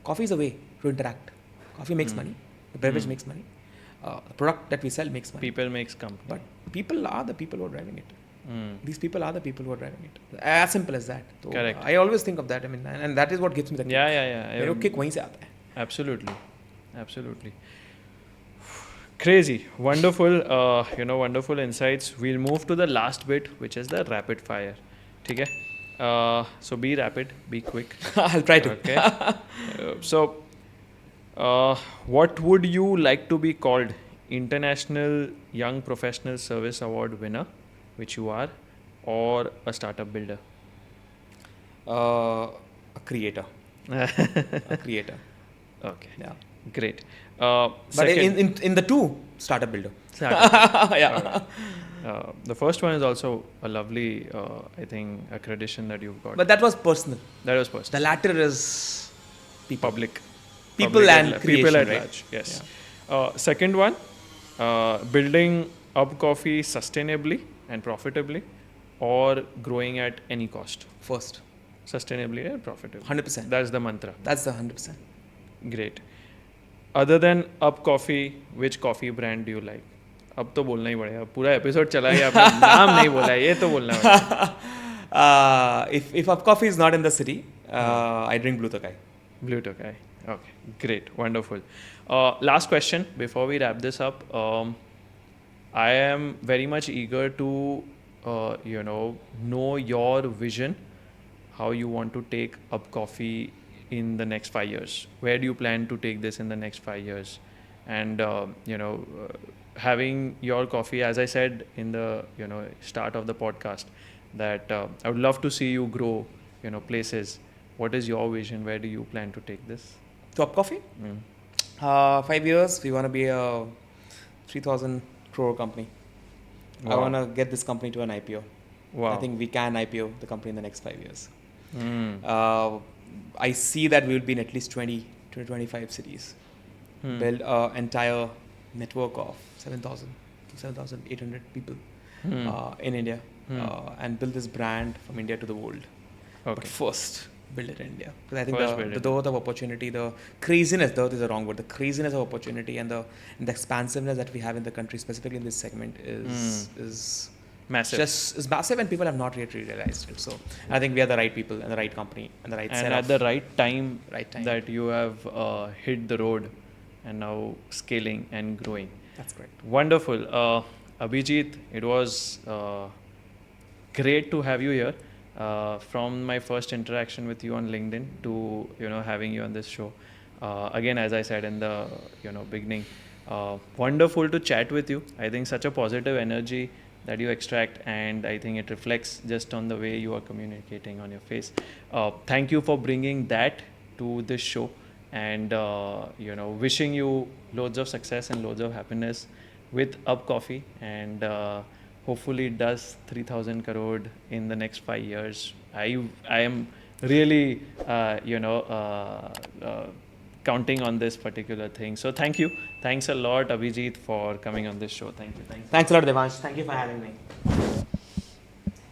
Coffee is a way to interact. Coffee makes money. The beverage makes money. The product that we sell makes money. People makes company. But people are the people who are driving it. These people are the people who are driving it. As simple as that. So Correct. I always think of that. I mean, and that is what gives me the kick. Yeah. मेरे को kick वहीं से आता है. Absolutely. Crazy, wonderful, wonderful insights. We'll move to the last bit, which is the rapid fire. Okay. So be rapid, be quick. I'll try to. Okay. What would you like to be called? International Young Professional Service Award winner, which you are, or a startup builder? A creator. A creator. Okay, Yeah. great. But Second, in the two, startup builder. startup. Yeah. The first one is also a lovely, I think, accreditation that you've got. But that was personal. That was first. The latter is Public. People Public and at people creation, at right? large. Yes. Second one, building up coffee sustainably and profitably, or growing at any cost. first. Sustainably and profitably. 100%. That's the mantra. That's the 100%. Great. Other than Up Coffee, which coffee brand do you like? अब तो बोलना ही पड़ेगा. पूरा episode चला गया, आपने नाम नहीं बोला है, ये तो बोलना पड़ेगा. If Up Coffee is not in the city, I drink Blue Tokai. Blue Tokai. Okay, great, wonderful. Last question before we wrap this up. I am very much eager to, know your vision, how you want to take Up Coffee in the next 5 years. Where do you plan to take this in the next 5 years? And having your coffee, as I said in the start of the podcast, that I would love to see you grow, places. What is your vision? Where do you plan to take this? To Up Coffee? Mm. 5 years, we want to be a 3,000 crore company. I Wow. want to get this company to an IPO. Wow. I think we can IPO the company in the next 5 years. Mm. I see that we will be in at least 20 to 25 cities. Hmm. Build an entire network of 7,000 to 7,800 people Hmm. in India Hmm. and build this brand from India to the world. But Okay. first, build it in India. Because I think First build the it. dearth of opportunity, the craziness, dearth is the wrong word, the craziness of opportunity and the expansiveness that we have in the country, specifically in this segment, is Massive. just is massive, and people have not yet realized it. So I think we are the right people and the right company and the right and setup. at the right time, Right time. that you have hit the road and now scaling and growing. That's correct. Wonderful. Abhijit, it was great to have you here. From my first interaction with you on LinkedIn to having you on this show. Again, as I said in the beginning, wonderful to chat with you. I think such a positive energy that you extract, and I think it reflects just on the way you are communicating on your face. Thank you for bringing that to this show, and wishing you loads of success and loads of happiness with Up Coffee, and hopefully it does 3,000 crore in the next 5 years. I am really counting on this particular thing. So thank you. Thanks a lot, Abhijit, for coming on this show. Thank you. Thanks a lot, Devansh. Thank you for having me.